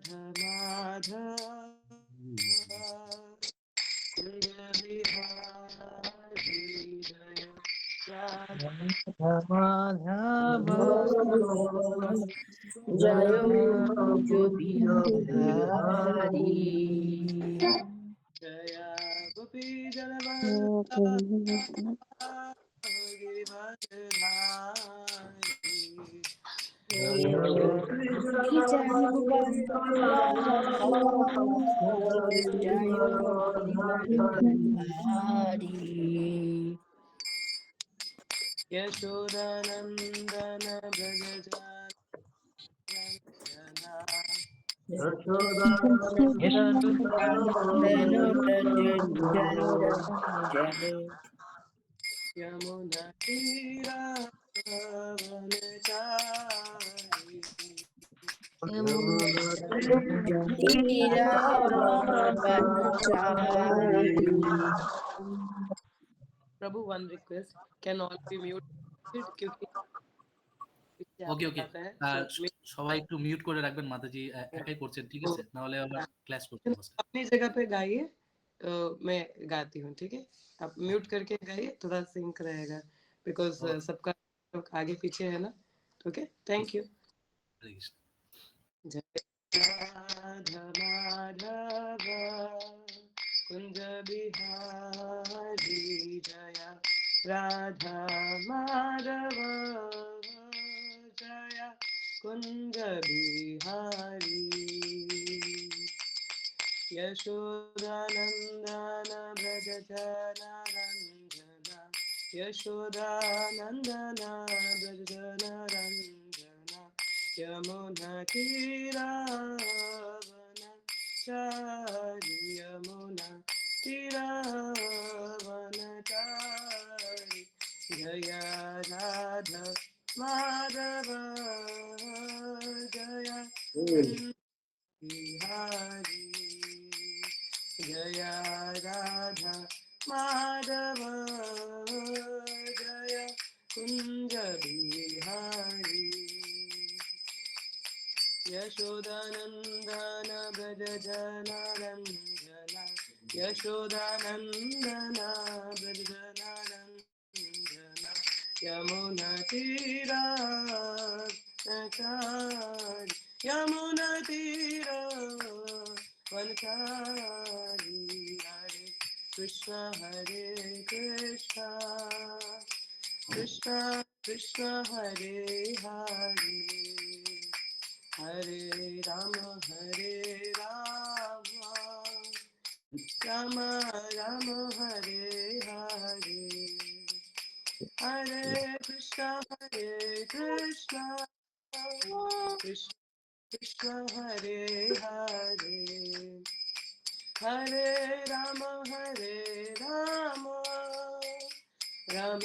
माधव जय कुंज बिहारी जय गोपी जय यशोदानंदन ब्रज यमुना तीरावनचारी प्रभु one request can all be muted क्योंकि ওকে ওকে সবাই একটু মিউট করে রাখবেন মাতাজি একাই করছেন ঠিক আছে না হলে আবার ক্লাস করতে হবে अपनी जगह पे गाइए मैं गाती हूँ ठीक है आप म्यूट करके गाइए थोड़ा सिंक रहेगा बिकॉज सबका आगे पीछे है ना ओके थैंक यू जय राधा माधव कुंज बिहारी जय राधा माधव जय कुंज बिहारी यशोदानंदन व्रज जनरंजना यशोदानंदन व्रज जनरंजना यमुना तीरावनचारी यमुना तीरावनचारी जय राधा माधव जय बिहारी जय राधा माधव जय कुंज बिहारी यशोदानंदन ब्रज जनरंजना यशोदानंदन ब्रज जनरंजना यमुना तीरावनचारी यमुना तीरावनचारी हरे कृष्णा कृष्णा कृष्णा हरे हरे हरे राम राम राम हरे हरे हरे कृष्णा कृष्णा कृष्ण हरे हरे हरे राम राम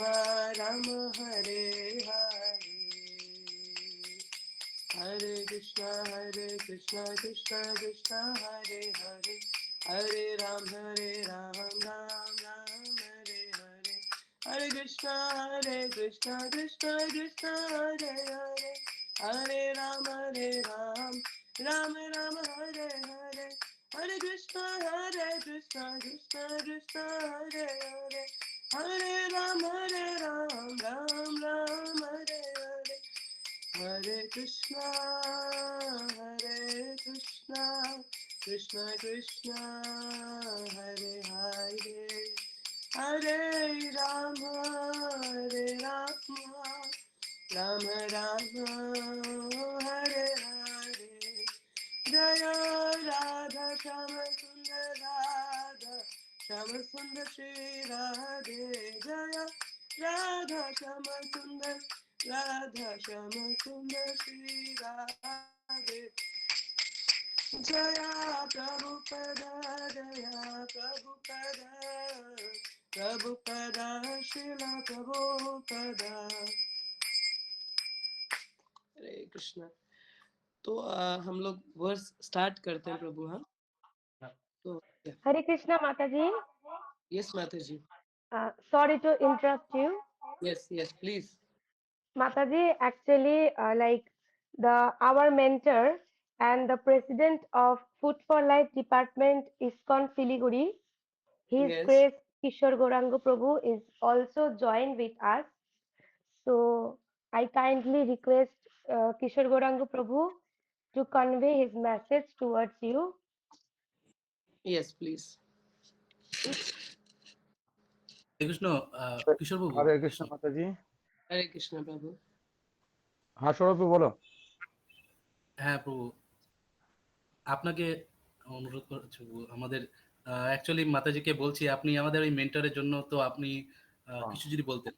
राम हरे हरे हरे कृष्णा कृष्ण कृष्ण हरे हरे हरे राम राम राम हरे हरे हरे कृष्णा कृष्ण कृष्ण हरे हरे हरे राम राम राम हरे हरे हरे कृष्णा कृष्ण कृष्ण हरे हरे हरे राम राम राम हरे हरे हरे कृष्णा कृष्ण कृष्ण हरे हरे हरे राम राम राम हरे हरे जय राधा श्याम सुंदर श्री राधे जय राधा श्याम सुंदर श्री राधे जया प्रभुपद शिला प्रभुपद हरे कृष्ण। तो हम लोग वर्स स्टार्ट करते हैं प्रभु। हाँ तो हरे कृष्णा माता जी। यस माता जी। Sorry to interrupt you. Yes please. Mataji, actually, like our mentor and the president of Food for Life Department, ISKCON Siliguri. His Yes. Grace Kishore Gorango Prabhu is also joined with us. So I kindly request Kishore Gorango Prabhu to convey his message towards you. Yes, please. Krishna Kishore Babu Hare Krishna Mataji. Hare Krishna Prabhu. হ্যাঁ সৌরভী বলো। হ্যাঁ প্রভু, আপনাকে অনুরোধ করছি প্রভু, আমাদের actually মাতাজিকে বলছি আপনি আমাদের ওই মেন্টরের জন্য তো আপনি কিছু যদি বলতেন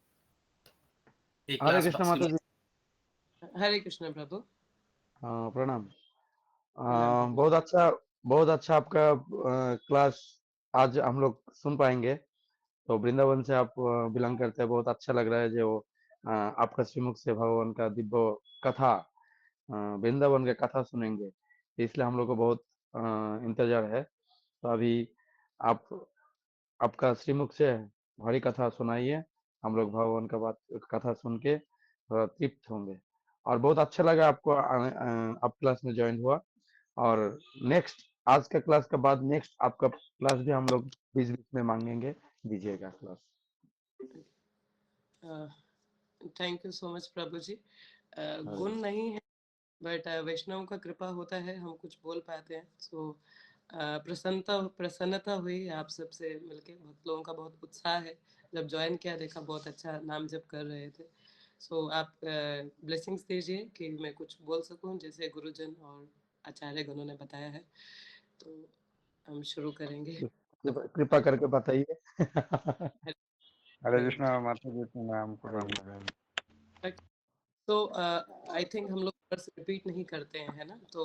এই हरे ক্লাস कृष्ण माताजी। Hare Krishna Prabhu. हाँ प्रणाम। प्रणाम। बहुत अच्छा आपका क्लास आज हम लोग सुन पाएंगे। तो वृंदावन से आप बिलोंग करते हैं, बहुत अच्छा लग रहा है जो आपका श्रीमुख से भगवान का दिव्य कथा वृंदावन के कथा सुनेंगे, इसलिए हम लोग को बहुत इंतजार है। तो अभी आप आपका श्रीमुख से हरि कथा सुनाइए, हम लोग भगवान का बात कथा सुन के थोड़ा तृप्त होंगे। और बहुत अच्छा लगा आपको आप क्लास में ज्वाइन हुआ। और नेक्स्ट आज का क्लास के बाद नेक्स्ट आपका क्लास भी हम लोग बीच बीच में मांगेंगे, दीजिएगा class. Thank you so much प्रभु जी। गुण नहीं है बट वैष्णव का कृपा होता है, हम कुछ बोल पाते हैं। सो प्रसन्नता हुई आप सबसे मिलके। भक्त लोगों का बहुत उत्साह है, जब ज्वाइन किया देखा बहुत अच्छा नाम जप कर रहे थे। सो आप ब्लेसिंग्स दीजिए कि मैं कुछ बोल सकूं जैसे गुरुजन और आचार्य गणों ने बताया है। तो हम शुरू करेंगे। कृपा करके बताइए। हरे कृष्णा माता जी के नाम को राम राम। तो आई थिंक हम लोग वर्ड्स रिपीट नहीं करते हैं, है ना? तो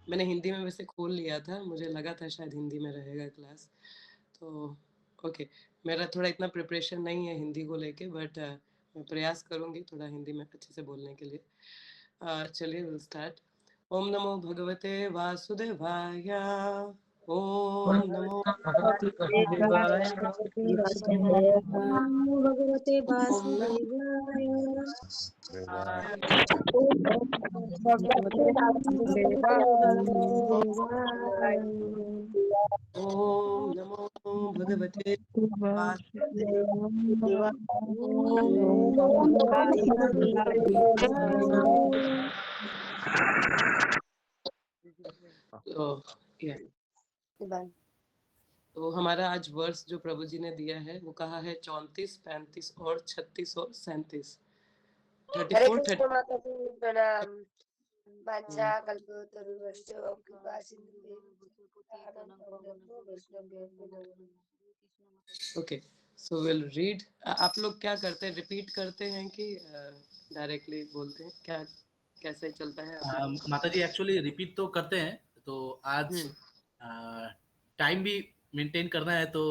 मैंने हिंदी में वैसे खोल लिया था, मुझे लगा था शायद हिंदी में रहेगा क्लास। तो ओके, मेरा थोड़ा इतना प्रिपरेशन नहीं है हिंदी को लेके, बट मैं प्रयास करूँगी थोड़ा हिंदी में अच्छे से बोलने के लिए। चलिए विल स्टार्ट। ओम नमो भगवते वासुदेवाय। ओम नमो भगवते वासुदेवाय। भगवते ओम नमो वासुदेवाय। ओम नमो भगवते तो हमारा आज वर्स जो प्रभु जी ने दिया है वो कहा है 34, 35 और 36 और 37। हरे कृष्ण माता जी प्रणाम। बाचा कल्पतरुश्च कृपा Sindhu okay, so will read. आप लोग क्या करते हैं, रिपीट करते हैं कि डायरेक्टली बोलते हैं, क्या कैसे चलता है? माताजी एक्चुअली रिपीट तो करते हैं, तो आज टाइम भी मेंटेन करना है तो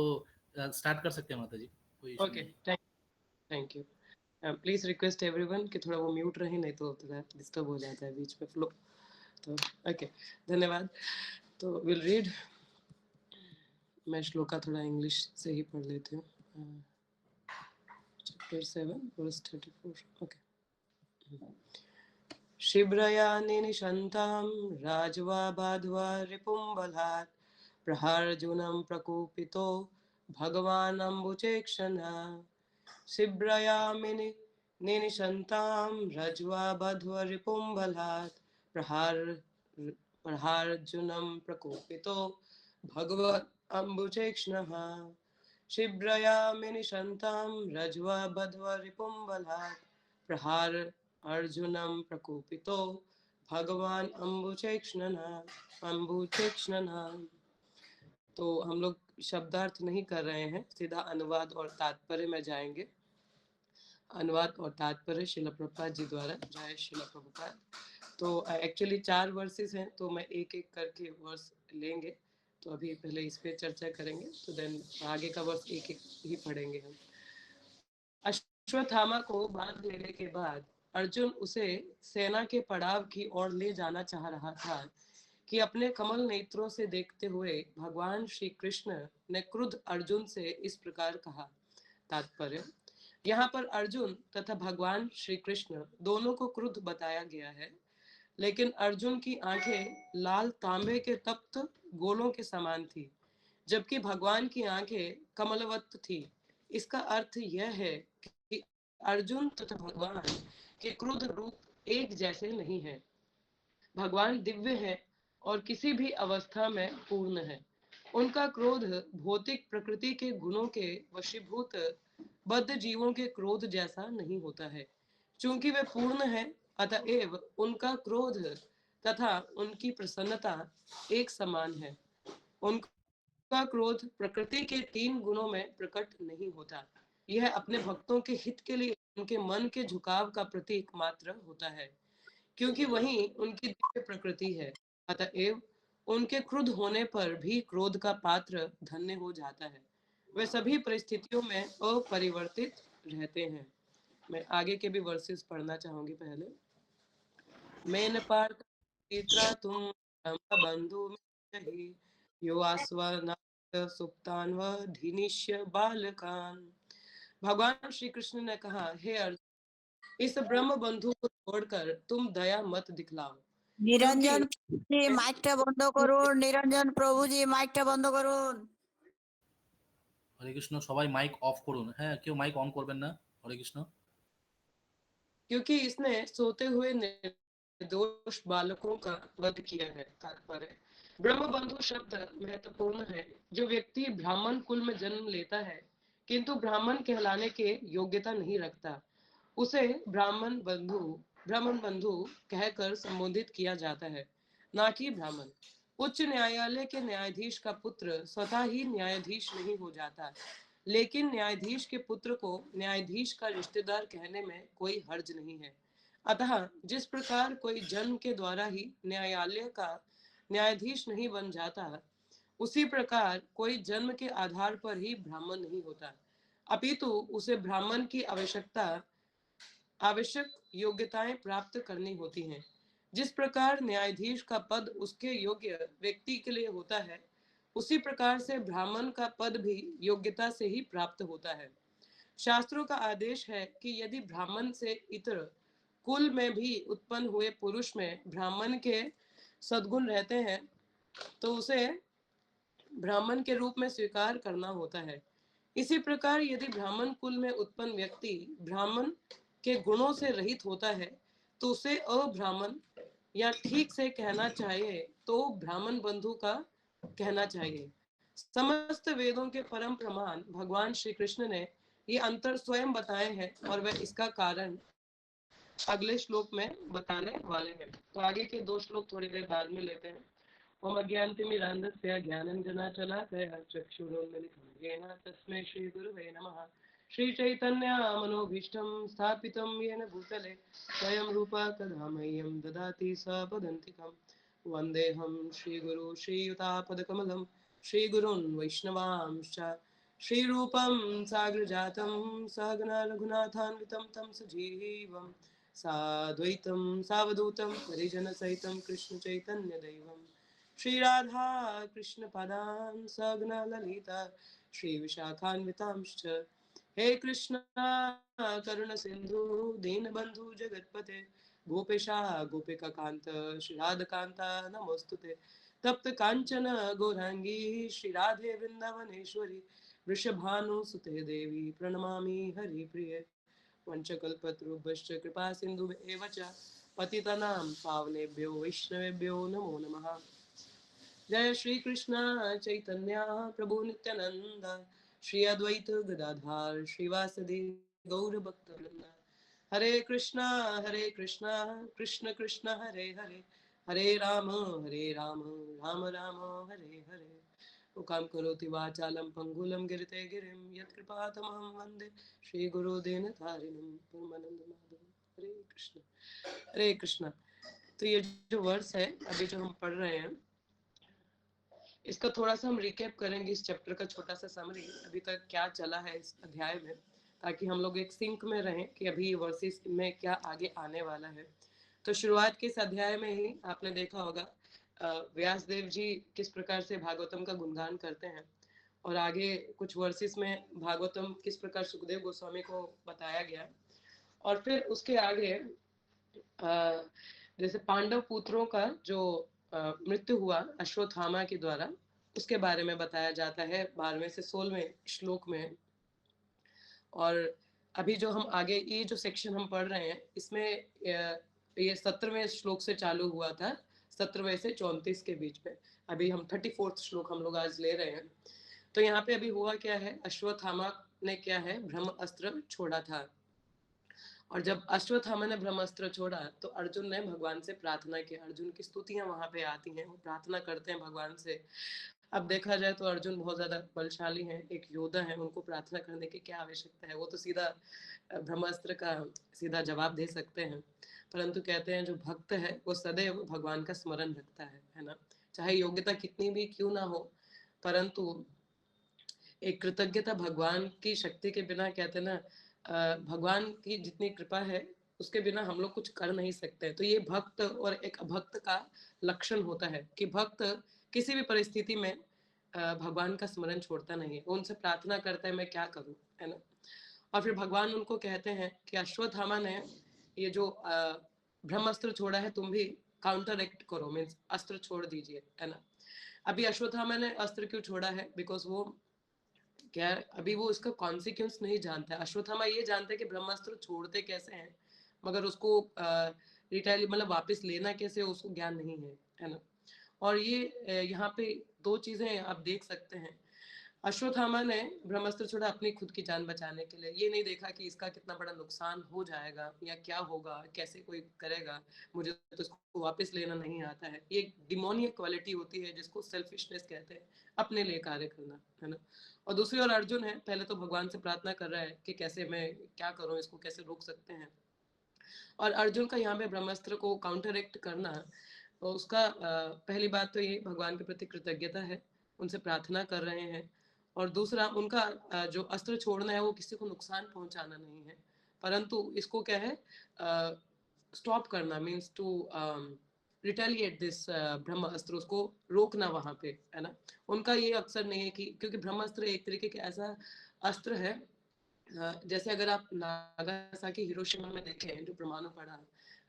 स्टार्ट कर सकते हैं माताजी, कोई इशू ओके, नहीं। Thank you. Please request everyone कि थोड़ा वो म्यूट रहे, नहीं तो थोड़ा डिस्टर्ब हो जाता है बीच में फ्लो। तो ओके, धन्यवाद। तो विल रीड। मैं श्लोका थोड़ा इंग्लिश से ही पढ़ लेती हूँ। Chapter 7 verse 34। ओके। शिब्रया निनिशन्तां राजवा बाध्वा रिपुं बलात् प्रहार्जुनं प्रकोपितो भगवान् अम्बुचेक्षणः। शिब्रया निनिशन्तां रज्वा बध्वा रिपुं बलात् प्रहार्जुनं प्रकोपितो भगवान् अम्बुचेक्षणः। शिब्रया निनिशन्तां रज्वा बध्वा रिपुं बलात् प्रहार अर्जुनं प्रकोपितो भगवान अम्बुचेक्षणः। तो हम लोग शब्दार्थ नहीं कर रहे हैं, सीधा अनुवाद और तात्पर्य में जाएंगे। अनुवाद और तात्पर्य श्रील प्रभुपाद जी द्वारा। जय श्रील प्रभुपाद। तो एक्चुअली 4 वर्सेस हैं, तो मैं एक एक करके वर्स लेंगे। तो अभी पहले इस पे चर्चा करेंगे, तो देन आगे का वर्स एक एक ही पढ़ेंगे हम। अश्वत्थामा को बांध लेने के बाद अर्जुन उसे सेना के पड़ाव की ओर ले जाना चाह रहा था कि अपने कमल नेत्रों से देखते हुए भगवान श्री कृष्ण ने क्रुद्ध अर्जुन से इस प्रकार कहा। तात्पर्य, यहाँ पर अर्जुन तथा भगवान श्री कृष्ण दोनों को क्रुद्ध बताया गया है, लेकिन अर्जुन की आंखें लाल तांबे के तप्त गोलों के समान थी, जबकि भगवान की आंखें कमलवत थी। इसका अर्थ यह है कि अर्जुन तथा भगवान के क्रोध रूप एक जैसे नहीं हैं। भगवान दिव्य है और किसी भी अवस्था में पूर्ण है। उनका क्रोध भौतिक प्रकृति के गुणों के वशीभूत बद्ध जीवों के क्रोध जैसा नहीं होता है। चूंकि वे पूर्ण है, अतएव उनका क्रोध तथा उनकी प्रसन्नता एक समान है। उनका क्रोध प्रकृति के 3 गुणों में प्रकट नहीं होता। यह अपने भक्तों के हित के लिए उनके मन के झुकाव का प्रतीक मात्र होता है, क्योंकि वही उनकी दिव्य प्रकृति है। अतएव उनके क्रुद्ध होने पर भी क्रोध का पात्र धन्य हो जाता है। वे सभी परिस्थितियों में अपरिवर्तित रहते हैं। मैं आगे के भी वर्सेस पढ़ना चाहूंगी। पहले मेन पार्थ पित्रा तुम बंधु में यो आस्वनाथ सुप्तान व धीनिष्य बालकान। भगवान श्री कृष्ण ने कहा, हे अर्जुन, इस ब्रह्म बंधु को छोड़कर तुम दया मत दिखलाओ, নিরঞ্জন क्योंकि প্রভুজি মাইকটা বন্ধ করুন। নিরঞ্জন প্রভুজি মাইকটা বন্ধ করুন। হরে কৃষ্ণ, সবাই মাইক অফ করুন। হ্যাঁ, কেউ মাইক অন করবেন না। হরে কৃষ্ণ। क्योंकि इसने सोते हुए निर्दोष बालकों का वध किया है। तात्पर्य, ब्रह्म बंधु शब्द महत्वपूर्ण है। जो व्यक्ति ब्राह्मण कुल में जन्म लेता है किंतु ब्राह्मण कहलाने के योग्यता नहीं रखता, उसे ब्राह्मण बंधु कहकर संबोधित किया जाता है, ना कि ब्राह्मण। उच्च न्यायालय के न्यायाधीश का पुत्र स्वतः ही न्यायाधीश नहीं हो जाता, लेकिन न्यायाधीश के पुत्र को न्यायाधीश का रिश्तेदार कहने में कोई हर्ज नहीं है। अतः जिस प्रकार कोई जन्म के द्वारा ही न्यायालय का न्यायाधीश नहीं बन जाता, उसी प्रकार कोई जन्म के आधार पर ही ब्राह्मण नहीं होता, अपितु उसे ब्राह्मण की आवश्यक योग्यताएं प्राप्त करनी होती हैं। जिस प्रकार न्यायाधीश का पद उसके योग्य व्यक्ति के लिए होता है, उसी प्रकार से ब्राह्मण का पद भी योग्यता से ही प्राप्त होता है। शास्त्रों का आदेश है कि यदि ब्राह्मण से इतर कुल में भी उत्पन्न हुए पुरुष में ब्राह्मण के सद्गुण रहते हैं, तो उसे ब्राह्मण के रूप में स्वीकार करना होता है। इसी प्रकार यदि ब्राह्मण कुल में उत्पन्न व्यक्ति ब्राह्मण के गुणों से रहित होता है, तो उसे अब्राह्मण, या ठीक से कहना चाहिए तो ब्राह्मण बंधु का कहना चाहिए। समस्त वेदों के परम प्रमाण भगवान श्री कृष्ण ने ये अंतर स्वयं बताए हैं और वह इसका कारण अगले श्लोक में बताने वाले हैं। तो आगे के 2 श्लोक थोड़ी देर बाद में लेते हैं। ओम अज्ञानतिमिरान्धस्य ज्ञानाञ्जनशलाकया चक्षुरुन्मिलितं येन तस्मै श्रीगुरुवे नमः। श्रीचैतन्यमनोभीष्टं स्थापितं येन भूतले स्वयं रूपा कदा मह्यं ददाति स्वपदान्तिकं। वन्देऽहं श्रीगुरु श्रीयुतापदकमलं श्रीगुरून् वैष्णवांश्च श्रीरूपं साग्रजातं सहगना रघुनाथान्वितं तं सजीवं साद्वैतं सावधूतं परिजनसहितं कृष्णचैतन्यदेवं श्री राधा कृष्ण पदान् सगना ललिता श्री विशाखान्वितांश्च। हे कृष्णा करुण सिंधु दीनबंधु जगतपते गोपेशा गोपिका कांत श्री राधकांता नमोस्तुते। तप्त कांचन गौरांगी श्री राधे वृंदावनेश्वरी वृषभानुसुते देवी प्रणमामि हरिप्रिये। वंशकल्पतरुभ्यश्च कृपा सिन्धुभ्येव च पतितानां पावनेभ्यो वैष्णवेभ्यो नमो नमः। जय श्री कृष्ण चैतन्य प्रभु नित्यानंद श्री अद्वैत गदाधर श्रीवासदि गौर भक्तवृंद। हरे कृष्णा कृष्ण कृष्ण हरे हरे, हरे राम राम राम हरे हरे। मुखां करोति वाचालं पंगुलं गिरते गिरिं यत्कृपातमहं वन्दे श्रीगुरुदीनतारिणं परमानंद माधवं। हरे कृष्ण हरे कृष्ण। तो ये जो वर्स है अभी जो हम पढ़ रहे हैं, इसका थोड़ा सा हम रिकैप करेंगे, इस चैप्टर का छोटा सा समरी अभी तक क्या चला है इस अध्याय में, ताकि हम लोग एक सिंक में रहें कि अभी वर्सेस में क्या आगे आने वाला है। तो शुरुआत के इस अध्याय में ही आपने देखा होगा व्यासदेव जी किस प्रकार से भागवतम का गुणगान करते हैं, और आगे कुछ वर्सेस में भागवतम किस प्रकार सुखदेव गोस्वामी को बताया गया, और फिर उसके आगे जैसे पांडव पुत्रों का जो मृत्यु हुआ अश्वत्थामा के द्वारा, उसके बारे में बताया जाता है 12वें से 16वें श्लोक में। और अभी जो हम आगे ये जो सेक्शन हम पढ़ रहे हैं, इसमें ये 17वें श्लोक से चालू हुआ था, 17वें से 34 के बीच में। अभी हम 34th श्लोक हम लोग आज ले रहे हैं। तो यहाँ पे अभी हुआ क्या है, अश्वत्थामा ने क्या है, ब्रह्म अस्त्र छोड़ा था। और जब अश्वत्थामा ने ब्रह्मास्त्र छोड़ा तो अर्जुन ने भगवान से प्रार्थना की। अर्जुन की स्तुतियां वहां पे आती हैं, वो प्रार्थना करते हैं भगवान से। अब देखा जाए तो अर्जुन बहुत ज्यादा बलशाली हैं, एक योद्धा है, उनको प्रार्थना करने की क्या आवश्यकता है, वो तो सीधा ब्रह्मास्त्र का सीधा जवाब दे सकते हैं। परंतु कहते हैं जो भक्त है वो सदैव भगवान का स्मरण रखता है ना, चाहे योग्यता कितनी भी क्यों ना हो, परंतु एक कृतज्ञता भगवान की शक्ति के बिना, कहते हैं ना भगवान की जितनी कृपा है उसके बिना हम लोग कुछ कर नहीं सकते। तो ये भक्त और एक अभक्त का लक्षण होता है कि भक्त किसी भी परिस्थिति में भगवान का स्मरण छोड़ता नहीं है, वो उनसे प्रार्थना करता है मैं क्या करूं, है ना। और फिर भगवान उनको कहते हैं कि अश्वत्थामा ने ये जो ब्रह्मास्त्र छोड़ा है तुम भी काउंटर एक्ट करो, मीन्स अस्त्र छोड़ दीजिए, है ना। अभी अश्वत्थामा ने अस्त्र क्यों छोड़ा है, बिकॉज वो क्या अभी वो इसका कॉन्सिक्वेंस नहीं जानता है। अश्वत्थामा ये जानते हैं कि ब्रह्मास्त्र छोड़ते कैसे हैं, मगर उसको रिटाइल मतलब वापस लेना कैसे उसको ज्ञान नहीं है ना। और ये यहाँ पे दो चीजें आप देख सकते हैं। अश्वत्थामा ने ब्रह्मास्त्र छोड़ा अपनी खुद की जान बचाने के लिए, ये नहीं देखा कि इसका कितना बड़ा नुकसान हो जाएगा या क्या होगा, कैसे कोई करेगा, मुझे तो इसको वापस लेना नहीं आता है। ये डिमोनियक क्वालिटी होती है जिसको सेल्फिशनेस कहते हैं, अपने लिए कार्य करना, है ना। और दूसरी ओर अर्जुन है, पहले तो भगवान से प्रार्थना कर रहा है कि कैसे मैं क्या करूं, इसको कैसे रोक सकते हैं। और अर्जुन का यहाँ पे ब्रह्मास्त्र को काउंटर एक्ट करना, तो उसका पहली बात तो ये भगवान के प्रति कृतज्ञता है, उनसे प्रार्थना कर रहे हैं। और दूसरा उनका जो अस्त्र छोड़ना है वो किसी को नुकसान पहुंचाना नहीं है, परंतु इसको क्या है स्टॉप करना, मीन्स टू रिटेलिएट दिस ब्रह्मास्त्र, उसको रोकना वहां पे, है ना। उनका ये अक्सर नहीं है कि, क्योंकि ब्रह्मास्त्र एक तरीके का ऐसा अस्त्र है जैसे अगर आप नागासाकी हिरोशिमा में देखें जो परमाणु पड़ा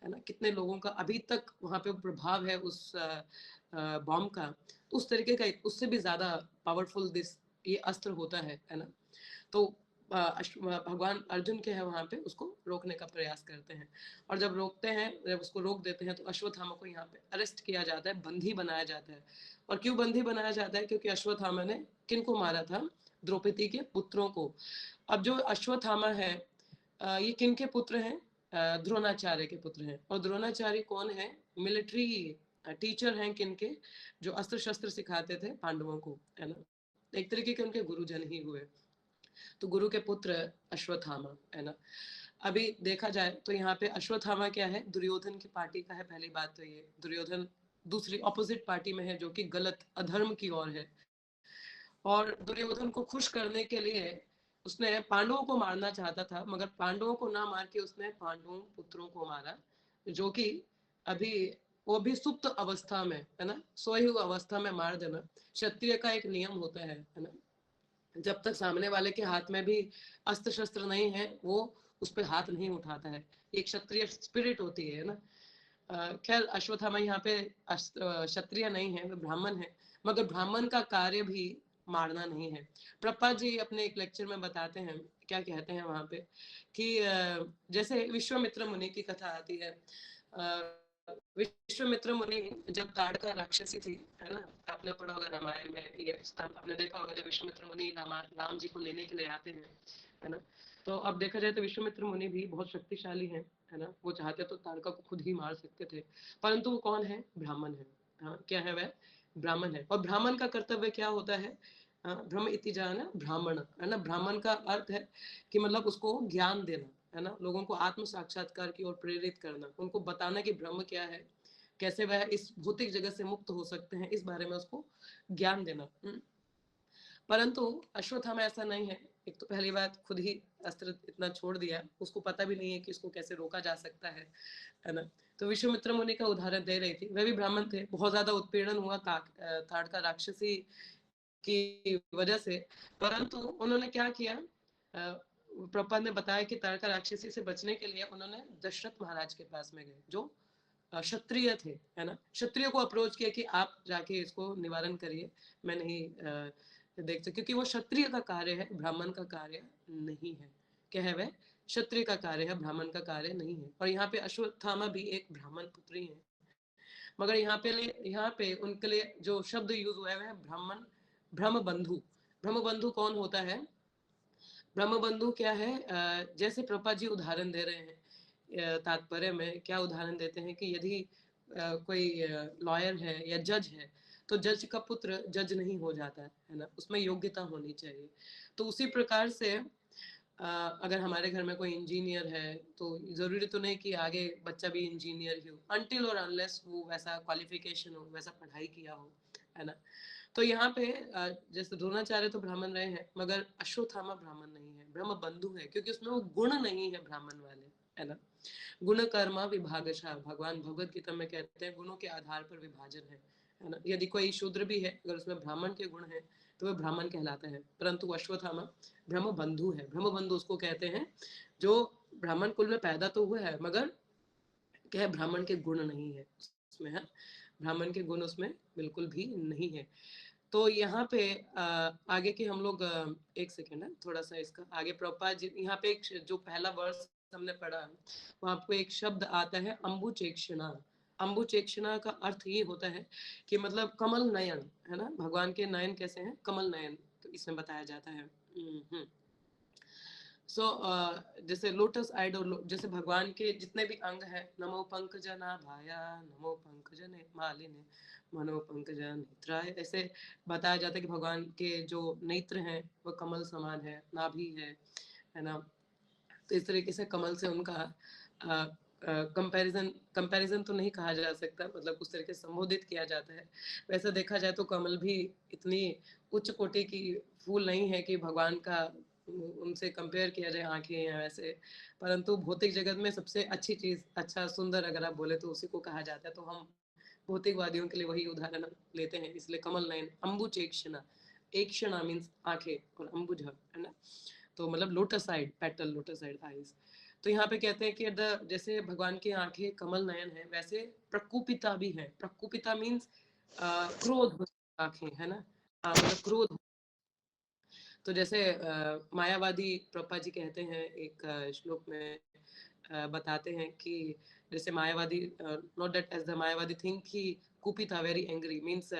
है ना, कितने लोगों का अभी तक वहां पे प्रभाव है उस बॉम्ब का, उस तरीके का उससे भी ज्यादा पावरफुल दिस ये अस्त्र होता है ना। तो भगवान अर्जुन के है वहां पे उसको रोकने का प्रयास करते हैं। और जब रोकते हैं, जब उसको रोक देते हैं तो अश्वत्थामा को यहाँ पे अरेस्ट किया जाता है, बंदी बनाया जाता है। और क्यों बंदी बनाया जाता है, क्योंकि अश्वत्थामा ने किनको मारा था, द्रौपदी के पुत्रों को। अब जो अश्वत्थामा है ये किन के पुत्र हैं, द्रोणाचार्य के पुत्र हैं। और द्रोणाचार्य कौन है, मिलिट्री टीचर हैं किनके, जो अस्त्र शस्त्र सिखाते थे पांडवों को, है ना। एक तरीके के उनके गुरुजन ही हुए। तो गुरु के पुत्र अश्वत्थामा, है ना। अभी देखा जाए तो यहाँ पे अश्वत्थामा क्या है, दुर्योधन की पार्टी का है। पहली बात तो ये दुर्योधन दूसरी ऑपोजिट पार्टी में है जो कि गलत अधर्म की ओर है। और दुर्योधन को खुश करने के लिए उसने पांडवों को मारना चाहता था, मगर पांडवों को ना मार के उसने पांडवों पुत्रों को मारा, जो कि अभी वो भी सुप्त अवस्था में, है ना, सोई हुई अवस्था में मार देना क्षत्रिय का एक नियम होता है ना। जब तक सामने वाले के हाथ में भी अस्त्र शस्त्र नहीं है वो उस पर हाथ नहीं उठाता है, एक क्षत्रिय स्पिरिट होती है ना। खैर अश्वत्थामा यहाँ पे क्षत्रिय नहीं है, वे ब्राह्मण है, मगर ब्राह्मण का कार्य भी मारना नहीं है। प्रभुपाद जी अपने एक लेक्चर में बताते हैं, क्या कहते हैं वहां पे कि जैसे विश्वामित्र मुनि की कथा आती है। विश्वामित्र मुनि जब ताड़का राक्षसी थी, है ना, आपने पढ़ा होगा रामायण में, ये आपने देखा होगा जब विश्वामित्र मुनि राम जी को लेने के लिए आते हैं, है ना। तो अब देखा जाए तो विश्वामित्र मुनि भी बहुत शक्तिशाली हैं, है ना। वो चाहते तो ताड़का को खुद ही मार सकते थे, परंतु वो कौन है, ब्राह्मण है। हाँ, क्या है वह, ब्राह्मण है। और ब्राह्मण का कर्तव्य क्या होता है, ब्रह्म इति जान ब्राह्मण, है ना। ब्राह्मण का अर्थ है कि मतलब उसको ज्ञान देना, है ना, लोगों को आत्म साक्षात्कार की ओर प्रेरित करना, उनको बताना कि ब्रह्म क्या है, कैसे वह इस भौतिक जगत से मुक्त हो सकते हैं, इस बारे में उसको ज्ञान देना। परंतु अश्वत्थामा ऐसा नहीं है। एक तो पहली बात खुद ही अस्त्र इतना छोड़ दिया, उसको पता भी नहीं है कि इसको कैसे रोका जा सकता है ना। तो विश्वामित्र मुनि का उदाहरण दे रही थी, वे भी ब्राह्मण थे, बहुत ज्यादा उत्पीड़न हुआ ताड़का राक्षसी की वजह से, परंतु उन्होंने क्या किया, प्रभुपाद ने बताया कि ताड़का राक्षसी से बचने के लिए उन्होंने दशरथ महाराज के पास में गए, जो क्षत्रिय थे, है ना, क्षत्रिय को अप्रोच किया कि आप जाके इसको निवारण करिए, मैं नहीं देख सकती, क्योंकि वो क्षत्रिय का कार्य है, ब्राह्मण का कार्य नहीं है। क्या है वह? क्षत्रिय का कार्य है, ब्राह्मण का कार्य नहीं है। और यहाँ पे अश्वत्थामा भी एक ब्राह्मण पुत्री है, मगर यहाँ पे उनके लिए जो शब्द यूज हुआ है ब्राह्मण ब्रह्म बंधु। ब्रह्म बंधु कौन होता है? ब्रह्म बंधु क्या है? जैसे प्रभुपाद जी उदाहरण दे रहे हैं तात्पर्य में, क्या उदाहरण देते हैं कि यदि कोई लॉयर है या जज है, तो जज का पुत्र जज नहीं हो जाता है ना, उसमें योग्यता होनी चाहिए। तो उसी प्रकार से अगर हमारे घर में कोई इंजीनियर है, तो जरूरी तो नहीं कि आगे बच्चा भी इंजीनियर ही हो, अनटिल और अनलेस वो वैसा क्वालिफिकेशन हो, वैसा पढ़ाई किया हो, है ना। तो यहाँ पे जैसे द्रोणाचार्य तो ब्राह्मण रहे हैं, मगर अश्वत्थामा ब्राह्मण नहीं है, ब्रह्म बंधु है, क्योंकि उसमें वो गुण नहीं है ब्राह्मण वाले, है ना। गुण कर्मा विभागशः, भगवान भगवत गीता में कहते हैं गुणों के आधार पर विभाजन है ना। यदि कोई शूद्र भी है, अगर उसमें ब्राह्मण के गुण है तो वह ब्राह्मण कहलाता है। परंतु अश्वत्थामा ब्रह्म बंधु है। ब्रह्म बंधु उसको कहते हैं जो ब्राह्मण कुल में पैदा तो हुआ है, मगर क्या है, ब्राह्मण के गुण नहीं है उसमें, है ब्राह्मण के गुण उसमें बिल्कुल भी नहीं है। तो यहाँ पे आगे के हम लोग एक सेकेंड है, थोड़ा सा इसका आगे प्रभुपाद जी, यहाँ पे एक जो पहला वर्ष हमने पढ़ा, वहाँ पे एक शब्द आता है अम्बुचेक्षणा। अम्बुचेक्षणा का अर्थ ये होता है कि मतलब कमल नयन, है ना, भगवान के नयन कैसे हैं, कमल नयन, तो इसमें बताया जाता है। सो जैसे लोटस आइड, और जैसे भगवान के जितने भी अंग है, नमो पंकजना भाया, नमो पंकजने मालिने, मनो पंकजन नेत्राय, ऐसे बताया जाता है कि भगवान के जो नेत्र हैं वो कमल समान है, नाभि है ना। तो इस तरीके से कमल से उनका कंपैरिजन कंपैरिजन तो नहीं कहा जा सकता, मतलब उस तरीके से संबोधित किया जाता है। वैसे देखा जाए तो कमल भी इतनी उच्च कोटि की फूल नहीं है कि भगवान का उनसे कंपेयर किया जाए आंखें या वैसे, परंतु भौतिक जगत में सबसे अच्छी चीज, अच्छा सुंदर अगर आप बोले तो उसी को कहा जाता है। तो हम भौतिकवादियों के लिए वही उदाहरण लेते हैं, इसलिए कमल नयन, अम्बुचेक्षणा, एकक्षणा मीन्स आंखें, और अम्बुज है ना, तो मतलब lotus side, petal, lotus side eyes. तो यहाँ पे कहते हैं कि जैसे भगवान की आंखें कमल नयन है, वैसे प्रकुपिता भी है। प्रकुपिता मीन्स क्रोध आंखें, है ना, मतलब क्रोध। तो जैसे मायावादी प्रभुपा जी कहते हैं एक श्लोक में, बताते हैं कि जैसे मायावादी, नॉट दैट एज द मायावादी थिंक कि कुपिता वेरी एंग्री मीन्स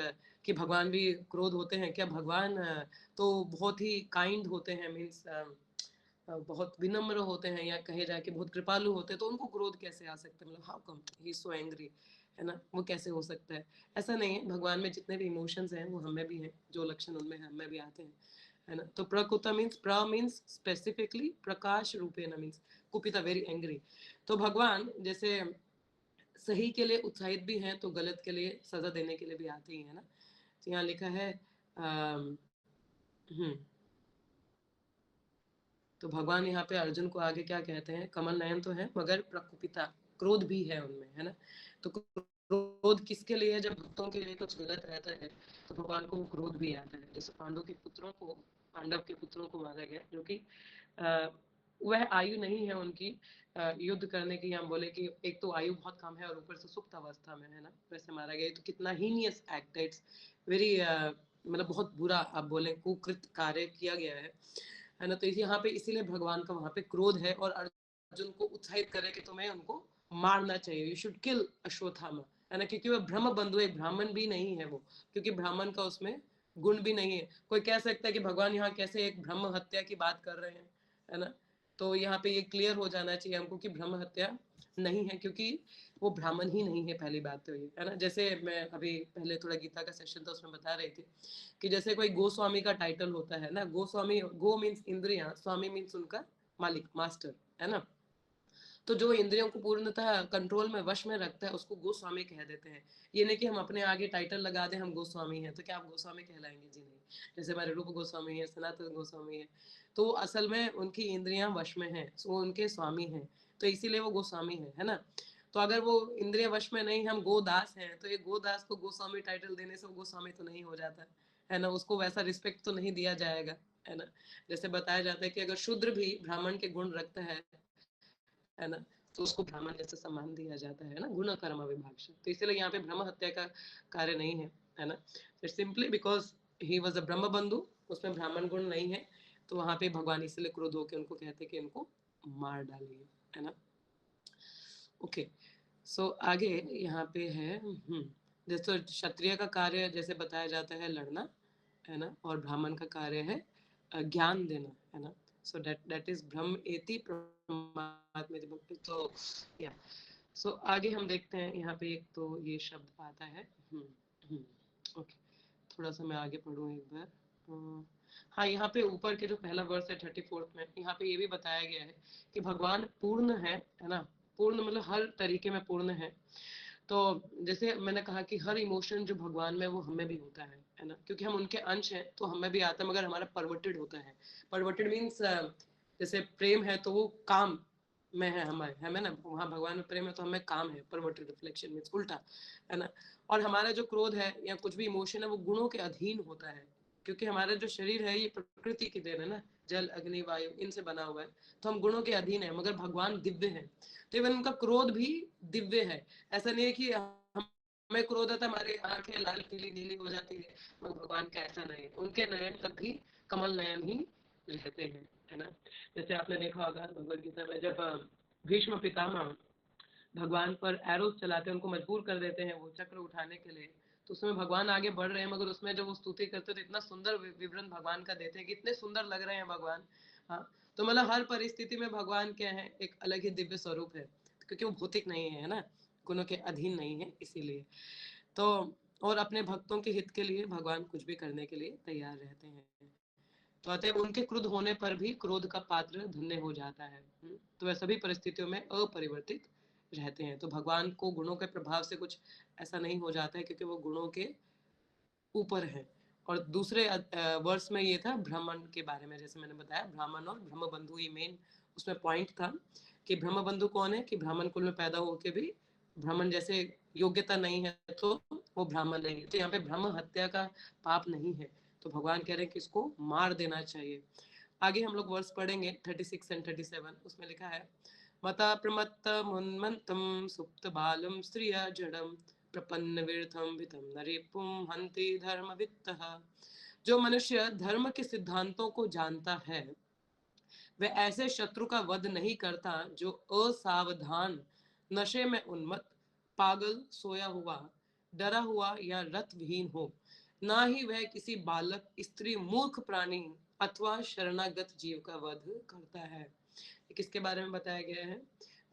कि भगवान भी क्रोध होते हैं क्या? भगवान तो बहुत ही काइंड होते हैं, मीन्स बहुत विनम्र होते हैं, या कहे जाए कि बहुत कृपालु होते हैं, तो उनको क्रोध कैसे आ सकता है, मतलब how come he so angry, है ना, वो कैसे हो सकता है? ऐसा नहीं है, भगवान में जितने भी इमोशंस हैं वो हमें भी हैं, जो लक्षण उनमें हमें भी आते हैं, है ना। तो प्रकुता मीन्स, प्र मीन्स स्पेसिफिकली प्रकाश रूपेण मीन्स कुपिता वेरी एंग्री। तो भगवान जैसे सही के लिए उत्साहित भी हैं, तो गलत के लिए सजा देने के लिए भी आते ही है ना। तो यहाँ लिखा है तो भगवान यहाँ पे अर्जुन को आगे क्या कहते हैं, कमल नयन तो है मगर प्रकुपिता, क्रोध भी है उनमें, है ना। तो क्रोध किसके लिए है? जब भक्तों के लिए कुछ गलत रहता है तो भगवान को क्रोध भी आता है। जैसे पांडव के पुत्रों को मारा गया, जो कि वह आयु नहीं है उनकी युद्ध करने की, हम बोले कि एक तो आयु बहुत कम है और ऊपर से सुप्त अवस्था में, है ना, वैसे मारा गया। तो कितना हीनियस एक्ट है, इट्स वेरी मतलब बहुत बुरा आप बोले कुकृत कार्य किया गया है ना। तो यहाँ पे इसीलिए भगवान का वहां पे क्रोध है, और अर्जुन को उत्साहित करे कि तुम्हें उनको मारना चाहिए, यू शुड किल अश्वत्थामा, है ना, क्योंकि वह ब्रह्म बंधु है, ब्राह्मण भी नहीं है वो, क्योंकि ब्राह्मण का उसमें गुण भी नहीं है। कोई कह सकता है कि भगवान यहाँ कैसे एक ब्रह्म हत्या की बात कर रहे हैं, है ना। तो यहाँ पे ये क्लियर हो जाना चाहिए हमको कि ब्रह्म हत्या नहीं है, क्योंकि वो ब्राह्मण ही नहीं है, पहली बात तो ये है ना। जैसे मैं अभी पहले थोड़ा गीता का सेशन था, उसमें बता रही थी कि जैसे कोई गोस्वामी का टाइटल होता है ना, गोस्वामी, गो मीन्स इंद्रियां, स्वामी मीन्स उनका मालिक, मास्टर, है ना। तो जो इंद्रियों को पूर्णतः कंट्रोल में, वश में रखता है, उसको गोस्वामी कह देते हैं। ये नहीं कि हम अपने आगे टाइटल लगा दें हम गोस्वामी हैं, तो क्या आप गोस्वामी कहलाएंगे? जी नहीं। जैसे हमारे रूप गोस्वामी है, सनातन गोस्वामी है, तो असल में उनकी इंद्रियां वश में हैं, वो उनके स्वामी हैं, तो इसीलिए वो गोस्वामी है ना। तो अगर वो इंद्रिय वश में नहीं, हम गोदास हैं, तो ये गोदास को गोस्वामी टाइटल देने से वो गोस्वामी तो नहीं हो जाता, है ना, उसको वैसा रिस्पेक्ट तो नहीं दिया जाएगा, है ना। जैसे बताया जाता है कि अगर शूद्र भी ब्राह्मण के गुण रखता है ना, तो उसको ब्राह्मण जैसे सम्मान दिया जाता है ना, गुण कर्म विभाग। तो इसलिए यहाँ पे ब्रह्म हत्या का कार्य नहीं है ना, simply because he was a ब्रह्म बंधु, उसमें ब्राह्मण गुण नहीं है, तो वहां पे भगवान इसलिए क्रोध होकर उनको कहते कि इनको मार डालिए, है ना। ओके, सो आगे यहाँ पे है जैसे क्षत्रिय का कार्य जैसे बताया जाता है लड़ना, है ना, और ब्राह्मण का कार्य है ज्ञान देना, है ना। सो दैट इज ब्रह्म एति परमात्मेति भक्ति। तो या सो आगे हम देखते हैं यहाँ पे एक तो ये शब्द आता है ओके, थोड़ा सा मैं आगे पढ़ूँ एक बार। हाँ, यहाँ पे ऊपर के जो पहला वर्स है 34 में, यहाँ पे ये भी बताया गया है कि भगवान पूर्ण है ना, पूर्ण मतलब हर तरीके में पूर्ण है। तो जैसे मैंने कहा कि हर इमोशन जो भगवान में वो हमें भी होता है ना, क्योंकि हम उनके अंश हैं तो हमें भी आता है, मगर हमारा परवर्टेड होता है। परवर्टेड मीन्स जैसे प्रेम है तो वो काम में है हमारे, हमें ना, वहाँ भगवान में प्रेम है तो हमें काम है, परवर्टेड रिफ्लेक्शन मीन्स उल्टा, है ना। और हमारा जो क्रोध है या कुछ भी इमोशन है वो गुणों के अधीन होता है, क्योंकि हमारा जो शरीर है ये प्रकृति की देन है ना, जल अग्नि वायु इनसे बना हुआ है, तो हम गुणों के अधीन है, मगर भगवान दिव्य है, तो इवन उनका क्रोध भी दिव्य है। ऐसा नहीं है कि हमें क्रोध आता है हमारी आंखें लाल पीली नीली हो जाती है, मगर भगवान का ऐसा नहीं है, उनके नयन तक भी कमल नयन ही रहते हैं, है ना। जैसे आपने देखा होगा भगवद गीता में जब भीष्म पितामह भगवान पर एरोस चलाते हैं, उनको मजबूर कर देते हैं वो चक्र उठाने के लिए, तो उसमें भगवान आगे बढ़ रहे हैं, मगर उसमें जब वो स्तुति करते तो इतना सुंदर विवरण भगवान का देते हैं कि इतने सुंदर लग रहे हैं भगवान। हाँ, तो मतलब हर परिस्थिति में भगवान क्या है, एक अलग ही दिव्य स्वरूप है, क्योंकि वो भौतिक नहीं है ना, गुणों के अधीन नहीं है, इसीलिए। तो और अपने भक्तों के हित के लिए भगवान कुछ भी करने के लिए तैयार रहते हैं। तो अतः उनके क्रोध होने पर भी क्रोध का पात्र धन्य हो जाता है। तो वह सभी परिस्थितियों में अपरिवर्तित रहते हैं। तो भगवान को गुणों के प्रभाव से कुछ ऐसा नहीं हो जाता है, क्योंकि वो गुणों के ऊपर है। और दूसरे वर्ष में ये था ब्राह्मण के बारे में, जैसे मैंने बताया ब्राह्मण और ब्रह्म बंधु ये मेन उसमें पॉइंट था कि ब्रह्म बंधु कौन है, कि ब्राह्मण कुल में पैदा होके भी ब्राह्मण जैसे योग्यता नहीं है तो वो ब्राह्मण नहीं है। तो यहाँ पे ब्रह्म हत्या का पाप नहीं है, तो भगवान कह रहे हैं कि इसको मार देना चाहिए। आगे हम लोग वर्ष पढ़ेंगे 36 एंड 37, उसमें लिखा है मता प्रमत्त मुन्मंतम सुप्त बालम स्त्रिया जड़म प्रपन्न विर्थम वितम नरिपुम हंति धर्म वित्तः। जो मनुष्य धर्म के सिद्धांतों को जानता है वह ऐसे शत्रु का वध नहीं करता जो असावधान, नशे में उन्मत्त, पागल, सोया हुआ, डरा हुआ या रथविहीन हो। ना ही वह किसी बालक, स्त्री, मूर्ख प्राणी अथवा शरणागत जीव का वध करता है। किसके बारे में बताया गया है?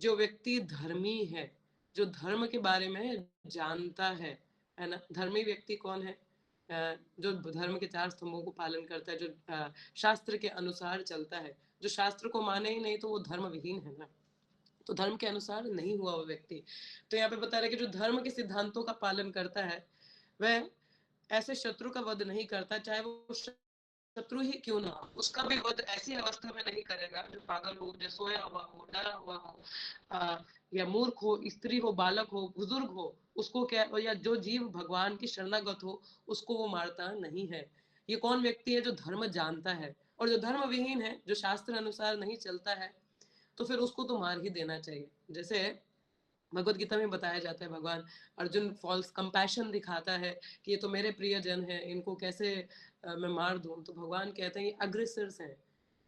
जो व्यक्ति धर्मी है, जो धर्म के बारे में जानता है ना। धर्मी व्यक्ति कौन है? जो धर्म के 4 स्तंभों को पालन करता है, जो शास्त्र के अनुसार चलता है। जो शास्त्र को माने ही नहीं तो वो धर्म विहीन है ना, तो धर्म के अनुसार नहीं हुआ वो व्यक्ति। तो यहाँ पे बता रहे कि जो धर्म के सिद्धांतों का पालन करता है वह ऐसे शत्रु का वध नहीं करता, चाहे वो शत्रु ही क्यों ना हो, उसका भी वध ऐसी अवस्था में नहीं करेगा जो पागल हो, जो सोया हुआ हो, डरा हुआ हो, या मूर्ख हो, स्त्री हो, बालक हो, बुजुर्ग हो, उसको क्या, या जो जीव भगवान की शरणागत हो उसको वो मारता नहीं है। ये कौन व्यक्ति है? जो धर्म जानता है। और जो धर्म विहीन है, जो शास्त्र अनुसार नहीं चलता है, तो फिर उसको तो मार ही देना चाहिए। जैसे भगवत गीता में बताया जाता है, भगवान अर्जुन फॉल्स कंपैशन दिखाता है कि ये तो मेरे प्रियजन है, इनको कैसे मैं मार दूं। तो भगवान कहते हैं ये अग्रेसर्स हैं।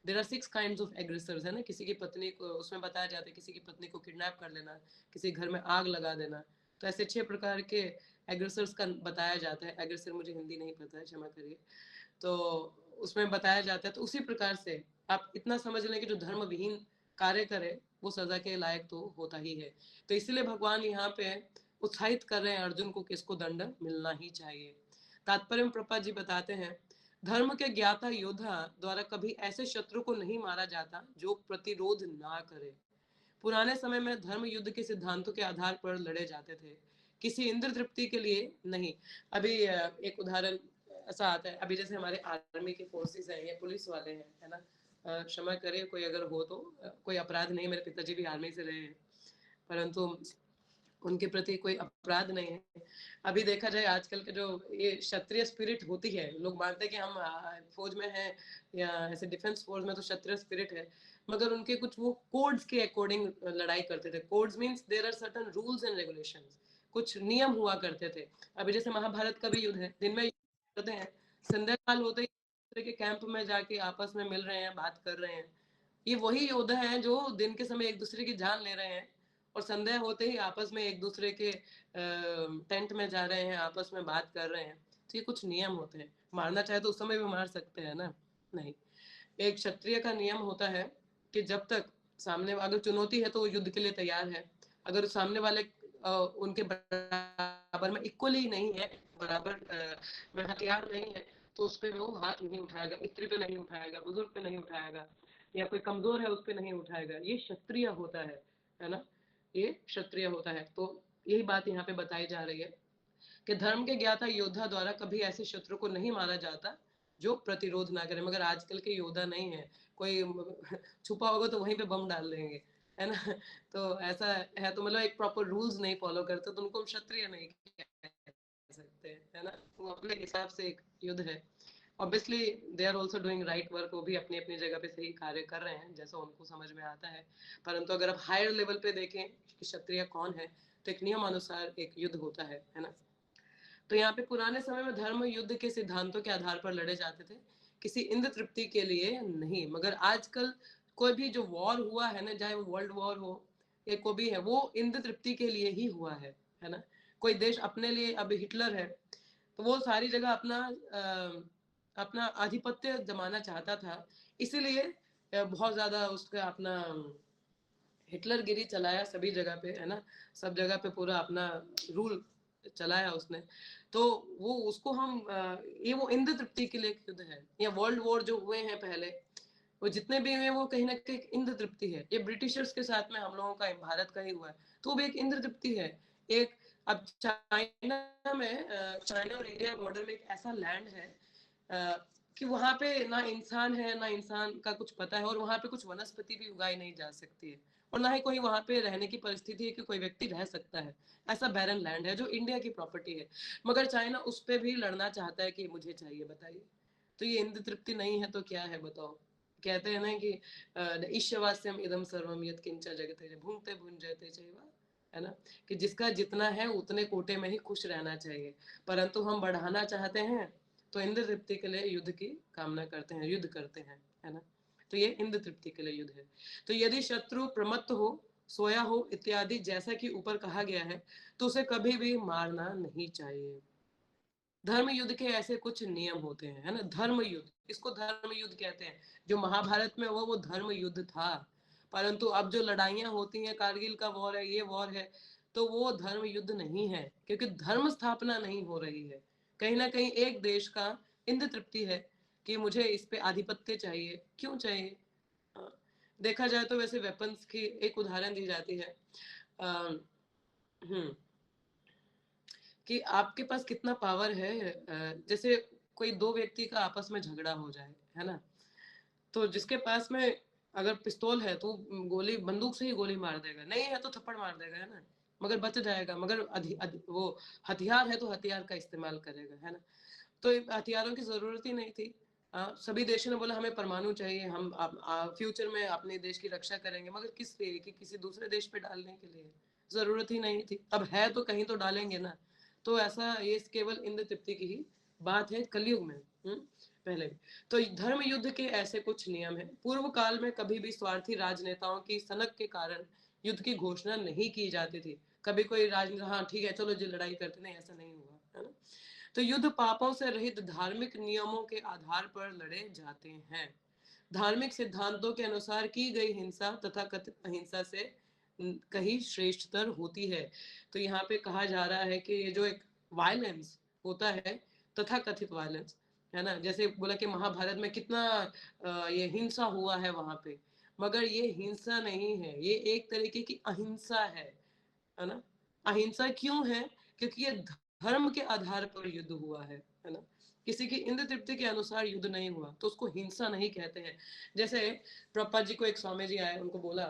देयर आर 6 काइंड्स ऑफ एग्रेसर्स, है ना। किसी की पत्नी को, उसमें बताया जाता है किसी की पत्नी को किडनैप कर लेना, किसी घर में आग लगा देना। तो ऐसे 6 प्रकार के एग्रेसर्स का बताया जाता है। एग्रेसर मुझे हिंदी नहीं पता है, क्षमा करिए। तो उसमें बताया जाता है। तो उसी प्रकार से आप इतना समझ लें कि जो धर्म विहीन कार्य करे वो सजा के लायक तो होता ही है। तो इसलिए भगवान यहाँ पे उत्साहित कर रहे हैं अर्जुन को कि इसको दंड मिलना ही चाहिए। तात्पर्य में प्रभुपाद जी बताते हैं, धर्म के ज्ञाता योद्धा द्वारा कभी ऐसे शत्रु को नहीं मारा जाता जो प्रतिरोध ना करे। पुराने समय में धर्म युद्ध के सिद्धांतों के आधार पर लड़े जाते थे, किसी इंद्र तृप्ति के लिए नहीं। अभी एक उदाहरण ऐसा आता है, अभी जैसे हमारे आर्मी के फोर्सेस हैं या पुलिस वाले हैं, है ना। क्षमा करें कोई अगर हो तो, कोई अपराध नहीं, मेरे पिताजी भी आर्मी से रहे हैं, परंतु उनके प्रति कोई अपराध नहीं है। अभी देखा जाए आजकल के जो ये क्षत्रिय स्पिरिट होती है, लोग मानते हैं कि हम फौज में हैं या ऐसे डिफेंस फोर्स में तो क्षत्रिय स्पिरिट है, मगर उनके कुछ वो कोड्स के अकॉर्डिंग लड़ाई करते थे। Codes means there are certain rules and regulations, कुछ नियम हुआ करते थे। अभी जैसे महाभारत का भी युद्ध है, दिन में करते हैं, संध्या काल होते ही दूसरे के कैंप में जाके आपस में मिल रहे हैं, बात कर रहे हैं। ये वही योद्धा हैं जो दिन के समय एक दूसरे की जान ले रहे हैं और संध्या होते ही आपस में एक दूसरे के टेंट में जा रहे हैं, आपस में बात कर रहे हैं। तो ये कुछ नियम होते हैं। मारना चाहे तो उस समय भी मार सकते हैं ना, नहीं। एक क्षत्रिय का नियम होता है कि जब तक सामने अगर चुनौती है तो वो युद्ध के लिए तैयार है, अगर सामने वाले उनके बराबर में इक्वली नहीं है, बराबर में हथियार नहीं है, तो उस पर वो हाथ नहीं उठाएगा, स्त्री पे नहीं उठाएगा, बुजुर्ग पे नहीं उठाएगा, या कोई कमजोर है उस पर नहीं उठाएगा। ये क्षत्रिय होता है ना, ये क्षत्रिय होता है। तो यही बात यहाँ पे बताई जा रही है कि धर्म के ज्ञाता योद्धा द्वारा कभी ऐसे शत्रु को नहीं मारा जाता जो प्रतिरोध ना करे। मगर आजकल के योद्धा नहीं है, कोई छुपा होगा तो वहीं पे बम डाल देंगे, है ना। तो ऐसा है, तो मतलब एक प्रॉपर रूल्स नहीं फॉलो करते तो उनको हम क्षत्रिय नहीं कह सकते, है ना। वो अपने हिसाब से एक युद्ध है। Obviously they are also doing right work, वो भी अपनी अपनी जगह पे सही कार्य कर रहे हैं जैसा उनको समझ में आता है। परंतु अगर आप हायर लेवल पे देखें कि क्षत्रिय कौन है, तो एक नियम अनुसार एक युद्ध होता है ना। तो यहाँ पे पुराने समय में धर्म युद्ध के सिद्धांतों के आधार पर लड़े जाते थे, किसी इंद्र तृप्ति के लिए नहीं। मगर आजकल कोई भी जो वॉर हुआ है ना, चाहे वो वर्ल्ड वॉर हो या कोई भी है, वो इंद्र तृप्ति के लिए ही हुआ है ना। कोई देश अपने लिए, अभी हिटलर है तो वो सारी जगह अपना आधिपत्य जमाना चाहता था, इसीलिए बहुत ज्यादा उसका अपना हिटलरगिरी चलाया सभी जगह पे, है ना। सब जगह पे पूरा अपना रूल चलाया उसने। तो वो उसको हम ये वो इंद्र तृप्ति के लिए युद्ध है। या वर्ल्ड वॉर जो हुए हैं पहले, वो जितने भी हुए वो कहीं ना कहीं इंद्र तृप्ति है। ये ब्रिटिशर्स के साथ में हम लोगों का, भारत का ही हुआ है, तो वो भी एक इंद्र तृप्ति है। एक अब चाइना में, चाइना और इंडिया बॉर्डर में एक ऐसा लैंड है कि वहां पे ना इंसान है, ना इंसान का कुछ पता है, और वहां पे कुछ वनस्पति भी उगाई नहीं जा सकती है, और ना ही कोई वहां पे रहने की परिस्थिति है कि कोई व्यक्ति रह सकता है। ऐसा बैरन लैंड है जो इंडिया की प्रॉपर्टी है, मगर चाइना उस पर भी लड़ना चाहता है कि मुझे चाहिए। बताइए, तो ये इंद्र तृप्ति नहीं है तो क्या है बताओ। कहते हैं ना कि ईश्वास्यम इदम सर्वम यत् किंच जगते भुंक्ते भुंजते चैव, है ना, कि जिसका जितना है उतने कोटे में ही खुश रहना चाहिए। परंतु हम बढ़ाना चाहते हैं तो इंद्र तृप्ति के लिए युद्ध की कामना करते हैं, युद्ध करते हैं, है ना। तो ये इंद्र तृप्ति के लिए युद्ध है। तो यदि शत्रु प्रमत्त हो, सोया हो इत्यादि जैसा कि ऊपर कहा गया है, तो उसे कभी भी मारना नहीं चाहिए। धर्म युद्ध के ऐसे कुछ नियम होते हैं, है ना। धर्म युद्ध, इसको धर्म युद्ध कहते हैं। जो महाभारत में हुआ वो धर्म युद्ध था, परंतु अब जो लड़ाइयां होती हैं, कारगिल का वॉर है, ये वॉर है, तो वो धर्म युद्ध नहीं है, क्योंकि धर्म स्थापना नहीं हो रही है। कहीं ना कहीं एक देश का इंद्र तृप्ति है कि मुझे इस पे आधिपत्य चाहिए। क्यों चाहिए? देखा जाए तो वैसे वेपन्स की एक उदाहरण दी जाती है, कि आपके पास कितना पावर है। जैसे कोई दो व्यक्ति का आपस में झगड़ा हो जाए, है ना, तो जिसके पास में अगर पिस्तौल है तो गोली, बंदूक से ही गोली मार देगा, नहीं है तो थप्पड़ मार देगा, है ना, मगर बच जाएगा। मगर वो हथियार है तो हथियार का इस्तेमाल करेगा, है ना। तो हथियारों की जरूरत ही नहीं थी। सभी देशों ने बोला हमें परमाणु चाहिए, हम फ्यूचर में अपने देश की रक्षा करेंगे, मगर किस लिए? कि किसी दूसरे देश पे डालने के लिए, जरूरत ही नहीं थी। अब है तो कहीं तो डालेंगे ना। तो ऐसा, ये केवल इंद्र तृप्ति की ही बात है कलयुग में, पहले भी। तो धर्म युद्ध के ऐसे कुछ नियम है। पूर्व काल में कभी भी स्वार्थी राजनेताओं की सनक के कारण युद्ध की घोषणा नहीं की जाती थी। कभी कोई राजनेता हाँ ठीक है चलो जी लड़ाई करते, नहीं, ऐसा नहीं हुआ, है ना। तो युद्ध पापों से रहित धार्मिक नियमों के आधार पर लड़े जाते हैं। धार्मिक सिद्धांतों के अनुसार की गई हिंसा तथा कथित अहिंसा से कहीं श्रेष्ठतर होती है। तो यहाँ पे कहा जा रहा है कि ये जो एक वायलेंस होता है, तथा कथित वायलेंस, है ना, जैसे बोला कि महाभारत में कितना ये हिंसा हुआ है वहां पे, मगर ये हिंसा नहीं है, ये एक तरीके की अहिंसा है ना। अहिंसा क्यों है? क्योंकि ये धर्म के आधार पर युद्ध हुआ है ना। किसी की इंद्र तृप्ति के अनुसार युद्ध नहीं हुआ, तो उसको हिंसा नहीं कहते हैं। जैसे प्रभुपाद जी को एक स्वामी जी आए, उनको बोला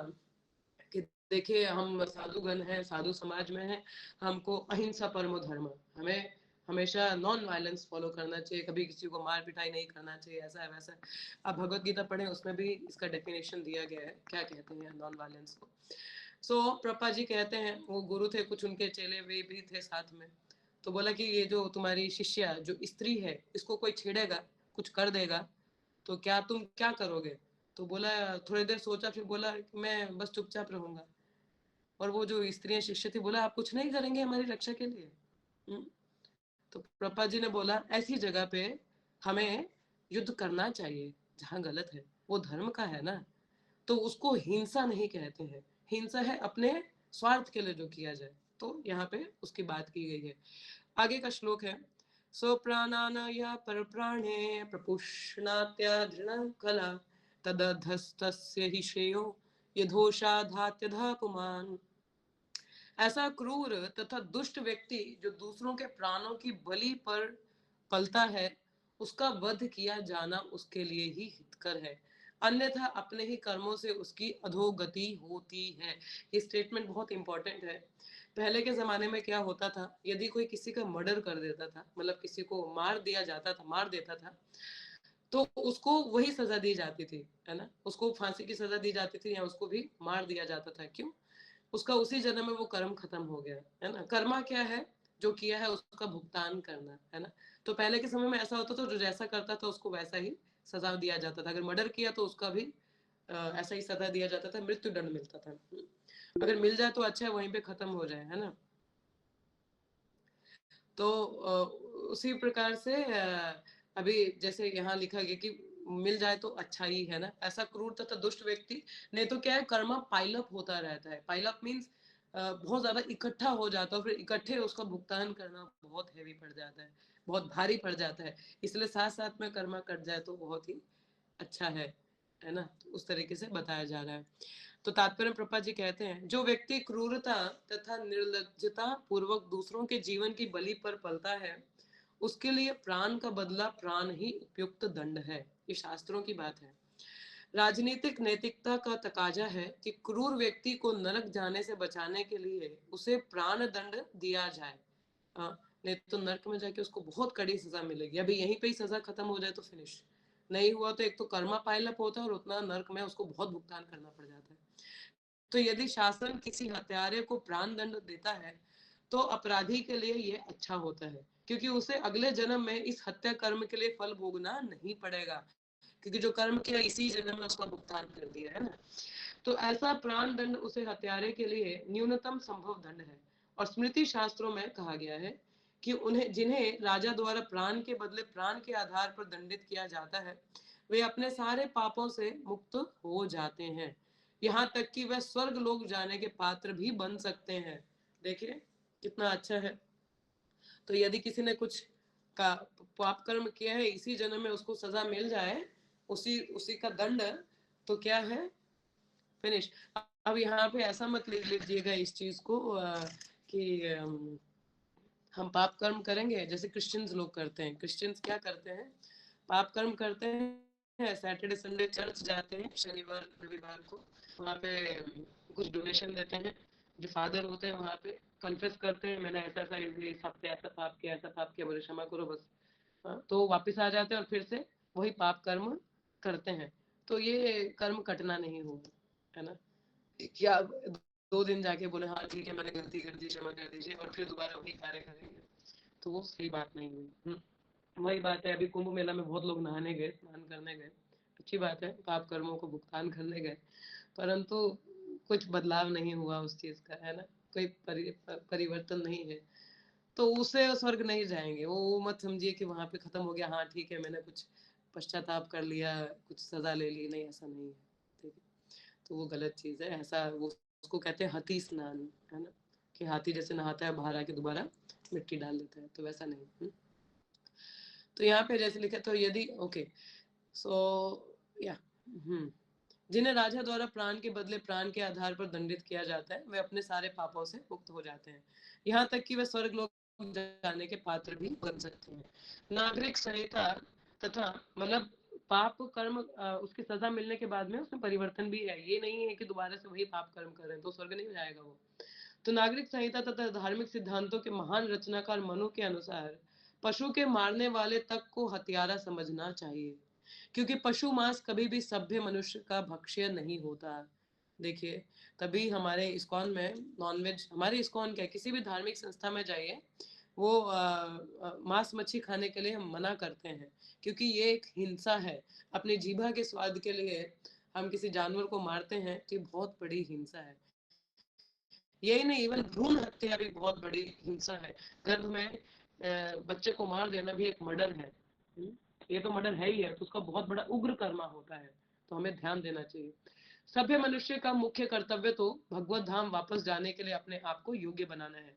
कि देखिए हम साधुगण हैं, साधु समाज में हैं, हमको अहिंसा परमो धर्म, हमें हमेशा नॉन वायलेंस फॉलो करना चाहिए, कभी किसी को मार पिटाई नहीं करना चाहिए, ऐसा है वैसा है। आप भगवत गीता पढ़ें, उसमें भी इसका डेफिनेशन दिया गया है क्या कहते हैं नॉन वायलेंस को। सो प्रभुपाद जी कहते हैं, वो गुरु थे, कुछ उनके चेले वे भी थे साथ में, तो बोला कि ये जो तुम्हारी शिष्या जो स्त्री है, इसको कोई छेड़ेगा, कुछ कर देगा, तो क्या तुम क्या करोगे? तो बोला, थोड़ी देर सोचा, फिर बोला मैं बस चुपचाप रहूंगा। और वो जो स्त्रियां शिष्य थी, बोला आप कुछ नहीं करेंगे हमारी रक्षा के लिए? तो प्रभुपाद जी ने बोला, ऐसी जगह पे हमें युद्ध करना चाहिए जहाँ गलत है, वो धर्म का है ना, तो उसको हिंसा नहीं कहते हैं। हिंसा है अपने स्वार्थ के लिए जो किया जाए, तो यहाँ पे उसकी बात की गई है। आगे का श्लोक है, सो प्राणानया परप्राणे प्रपुष्णात्याधृण कला तदधस्तस्य हि श्रेयो यथोषाधात्यधा पुमान। ऐसा क्रूर तथा दुष्ट व्यक्ति जो दूसरों के प्राणों की बलि पर पलता है, उसका वध किया जाना उसके लिए ही हितकर है, अन्यथा अपने ही कर्मों से उसकी अधोगति होती है। ये स्टेटमेंट बहुत इंपॉर्टेंट है। पहले के जमाने में क्या होता था, यदि कोई किसी का मर्डर कर देता था, मतलब किसी को मार दिया जाता था, मार देता था, तो उसको वही सजा दी जाती थी, है ना, उसको फांसी की सजा दी जाती थी या उसको भी मार दिया जाता था। क्यों? उसका उसी जन्म में वो कर्म खत्म हो गया, है ना। कर्मा क्या है? जो किया है उसका भुगतान करना, है ना। तो पहले के समय में ऐसा होता था, जो जैसा करता था उसको वैसा ही सजा दिया जाता था। अगर मर्डर किया तो उसका भी ऐसा ही सजा दिया जाता था, मृत्यु दंड मिलता था। अगर मिल जाए तो अच्छा है, वहीं पे खत्म हो जाए, है ना। तो उसी प्रकार से अभी जैसे यहाँ लिखा गया कि मिल जाए तो अच्छा ही है ना। ऐसा क्रूर तथा दुष्ट व्यक्ति, नहीं तो क्या है, कर्मा पाइलअप होता रहता है। पाइलअप मीन्स बहुत ज्यादा इकट्ठा हो जाता है, फिर इकट्ठे उसका भुगतान करना बहुत हैवी पड़ जाता है, बहुत भारी पड़ जाता है। इसलिए साथ साथ में कर्मा कट जाए तो बहुत ही अच्छा है ना। तो उस तरीके से बताया जा रहा है। तो तात्पर्य प्रभुपाद जी कहते हैं, जो व्यक्ति क्रूरता तथा निर्लज्जता पूर्वक दूसरों के जीवन की बलि पर पलता है, उसके लिए प्राण का बदला प्राण ही उपयुक्त दंड है। ये शास्त्रों की बात है। राजनीतिक नैतिकता का तकाजा है कि क्रूर व्यक्ति को नरक जाने से बचाने के लिए उसे प्राण दंड दिया जाए, नहीं तो नरक में जाके उसको बहुत कड़ी सजा मिलेगी। अभी यहीं पे ही सजा खत्म हो जाए तो फिनिश नहीं हुआ, तो एक तो कर्मा पाइलअप होता है और उतना नरक में उसको बहुत भुगतान करना पड़ जाता है। तो यदि शासन किसी हत्यारे को प्राण दंड देता है तो अपराधी के लिए ये अच्छा होता है, क्योंकि उसे अगले जन्म में इस हत्या कर्म के लिए फल भोगना नहीं पड़ेगा, क्योंकि जो कर्म किया इसी जन्म में उसका भुगतान कर दिया, है ना। तो ऐसा प्राण दंड उसे हत्यारे के लिए न्यूनतम संभव दंड है। और स्मृति शास्त्रों में कहा गया है कि उन्हें, जिन्हें राजा द्वारा प्राण के बदले प्राण के आधार पर दंडित किया जाता है, वे अपने सारे पापों से मुक्त हो जाते हैं, यहाँ तक कि वह स्वर्ग लोक जाने के पात्र भी बन सकते हैं। देखिए कितना अच्छा है। तो यदि किसी ने कुछ का पाप कर्म किया है, इसी जन्म में उसको सजा मिल जाए, उसी उसी का दंड, तो क्या है, फिनिश। अब यहाँ पे ऐसा मत ले लीजिएगा इस चीज को कि हम पाप कर्म करेंगे जैसे क्रिश्चियंस लोग करते हैं। क्रिश्चियंस क्या करते हैं, पाप कर्म करते हैं, सैटरडे संडे चर्च जाते हैं, शनिवार रविवार को वहाँ पे कुछ डोनेशन देते हैं, जो फादर होते हैं वहाँ पे कन्फेस करते हैं, मैंने ऐसा ऐसा इस हफ्ते ऐसा पाप किया, ऐसा पाप किया, बोले क्षमा करो बस। तो वापस आ जाते हैं और फिर से वही पाप कर्म करते हैं। तो ये कर्म कटना नहीं होगा, है ना। क्या 2 दिन जाके बोले हाँ ठीक है मैंने गलती कर दी, क्षमा कर दीजिए, और फिर दोबारा वही कार्य करेंगे, तो वो सही बात नहीं हुई। वही बात है, अभी कुंभ मेला में बहुत लोग नहाने गए, स्नान करने गए, अच्छी बात है, पाप कर्मों को भुगतान करने गए, परंतु कुछ बदलाव नहीं हुआ उस चीज का, है ना। कोई परिवर्तन नहीं है, तो उसे स्वर्ग नहीं जाएंगे। वो मत समझिए कि वहां पे खत्म हो गया, हाँ ठीक है मैंने कुछ पश्चाताप कर लिया, कुछ सजा ले ली, नहीं ऐसा नहीं है, ठीक है। तो वो गलत चीज है। ऐसा वो उसको कहते हैं हाथी स्नान, है ना, कि हाथी जैसे नहाता है बाहर आके दोबारा मिट्टी डाल देता है, तो वैसा नहीं। तो यहाँ पे जैसे लिखा, तो यदि ओके सो या जिन्हें राजा द्वारा प्राण के बदले प्राण के आधार पर दंडित किया जाता है, वे अपने सारे पापों से मुक्त हो जाते हैं, यहाँ तक कि वे स्वर्ग लोक जाने के पात्र भी बन सकते हैं। नागरिक संहिता तथा मतलब पाप कर्म उसकी सजा मिलने के बाद में उसमें परिवर्तन भी है, ये नहीं है कि दोबारा से वही पाप कर्म कर रहे हैं तो स्वर्ग नहीं जाएगा वो। तो नागरिक संहिता तथा धार्मिक सिद्धांतों के महान रचनाकार मनु के अनुसार पशु के मारने वाले तक को हत्यारा समझना चाहिए, क्योंकि पशु मांस कभी भी सभ्य मनुष्य का भक्ष्य नहीं होता। देखिए, तभी हमारे इस्कॉन में नॉनवेज, हमारे इस्कॉन क्या किसी भी धार्मिक संस्था में जाइए, वो मांस मच्छी खाने के लिए हम मना करते हैं, क्योंकि ये एक हिंसा है। अपनी जीभा के स्वाद के लिए हम किसी जानवर को मारते हैं तो ये बहुत बड़ी हिंसा है। यही नहीं, इवन भ्रूण हत्या भी बहुत बड़ी हिंसा है। गर्भ में बच्चे को मार देना भी एक मर्डर है। ये तो मर्डर है ही है, तो उसका बहुत बड़ा उग्र कर्मा होता है, तो हमें ध्यान देना चाहिए। सभ्य मनुष्य का मुख्य कर्तव्य तो भगवत धाम वापस जाने के लिए अपने आप को योग्य बनाना है।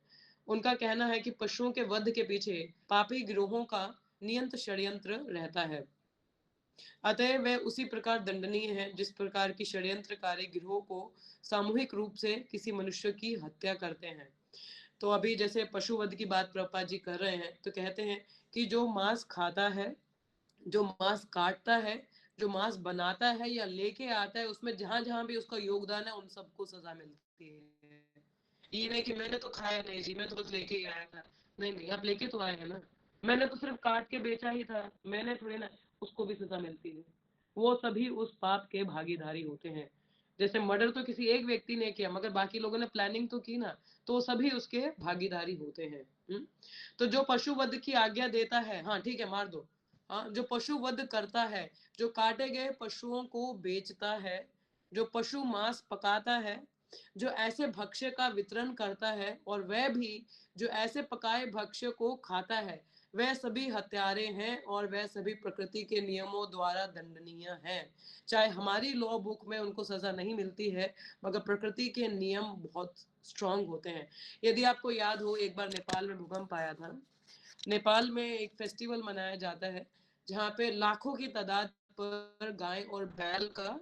उनका कहना है कि पशुओं के वध के पीछे पापी गिरोहों का नियंत्र षड्यंत्र रहता है, अतः वे उसी प्रकार दंडनीय है जिस प्रकार की षड्यंत्रकारी गिरोह को सामूहिक रूप से किसी मनुष्य की हत्या करते हैं। तो अभी जैसे पशुवध की बात प्रभुपाद जी कर रहे हैं, तो कहते हैं कि जो मांस खाता है, जो मांस काटता है, जो मांस बनाता है या लेके आता है, उसमें जहां जहां भी उसका योगदान है उन सबको सजा मिलती है। ये नहीं कि मैंने तो खाया नहीं जी, मैं तो बस लेके ही आया था। नहीं नहीं, आप लेके तो आए हैं ना, मैंने तो सिर्फ काट के बेचा ही था, मैंने थोड़ी ना, उसको भी सजा मिलती है। वो सभी उस पाप के भागीदारी होते हैं। जैसे मर्डर तो किसी एक व्यक्ति ने किया, मगर बाकी लोगों ने प्लानिंग तो की ना, तो सभी उसके भागीदारी होते हैं। तो जो पशु वध की आज्ञा देता है, हाँ ठीक है मार दो, हाँ, जो पशु वध करता है, जो काटे गए पशुओं को बेचता है, जो पशु मांस पकाता है, जो ऐसे भक्ष्य का वितरण करता है, और वह भी जो ऐसे पकाए भक्ष्य को खाता है, वह सभी हत्यारे हैं और वह सभी प्रकृति के नियमों द्वारा दंडनीय हैं। चाहे हमारी लॉ बुक में उनको सजा नहीं मिलती है, मगर प्रकृति के नियम बहुत स्ट्रांग होते हैं। यदि आपको याद हो, एक बार नेपाल में भूकंप आया था। नेपाल में एक फेस्टिवल मनाया जाता है जहाँ पे लाखों की तादाद पर गाय और बैल का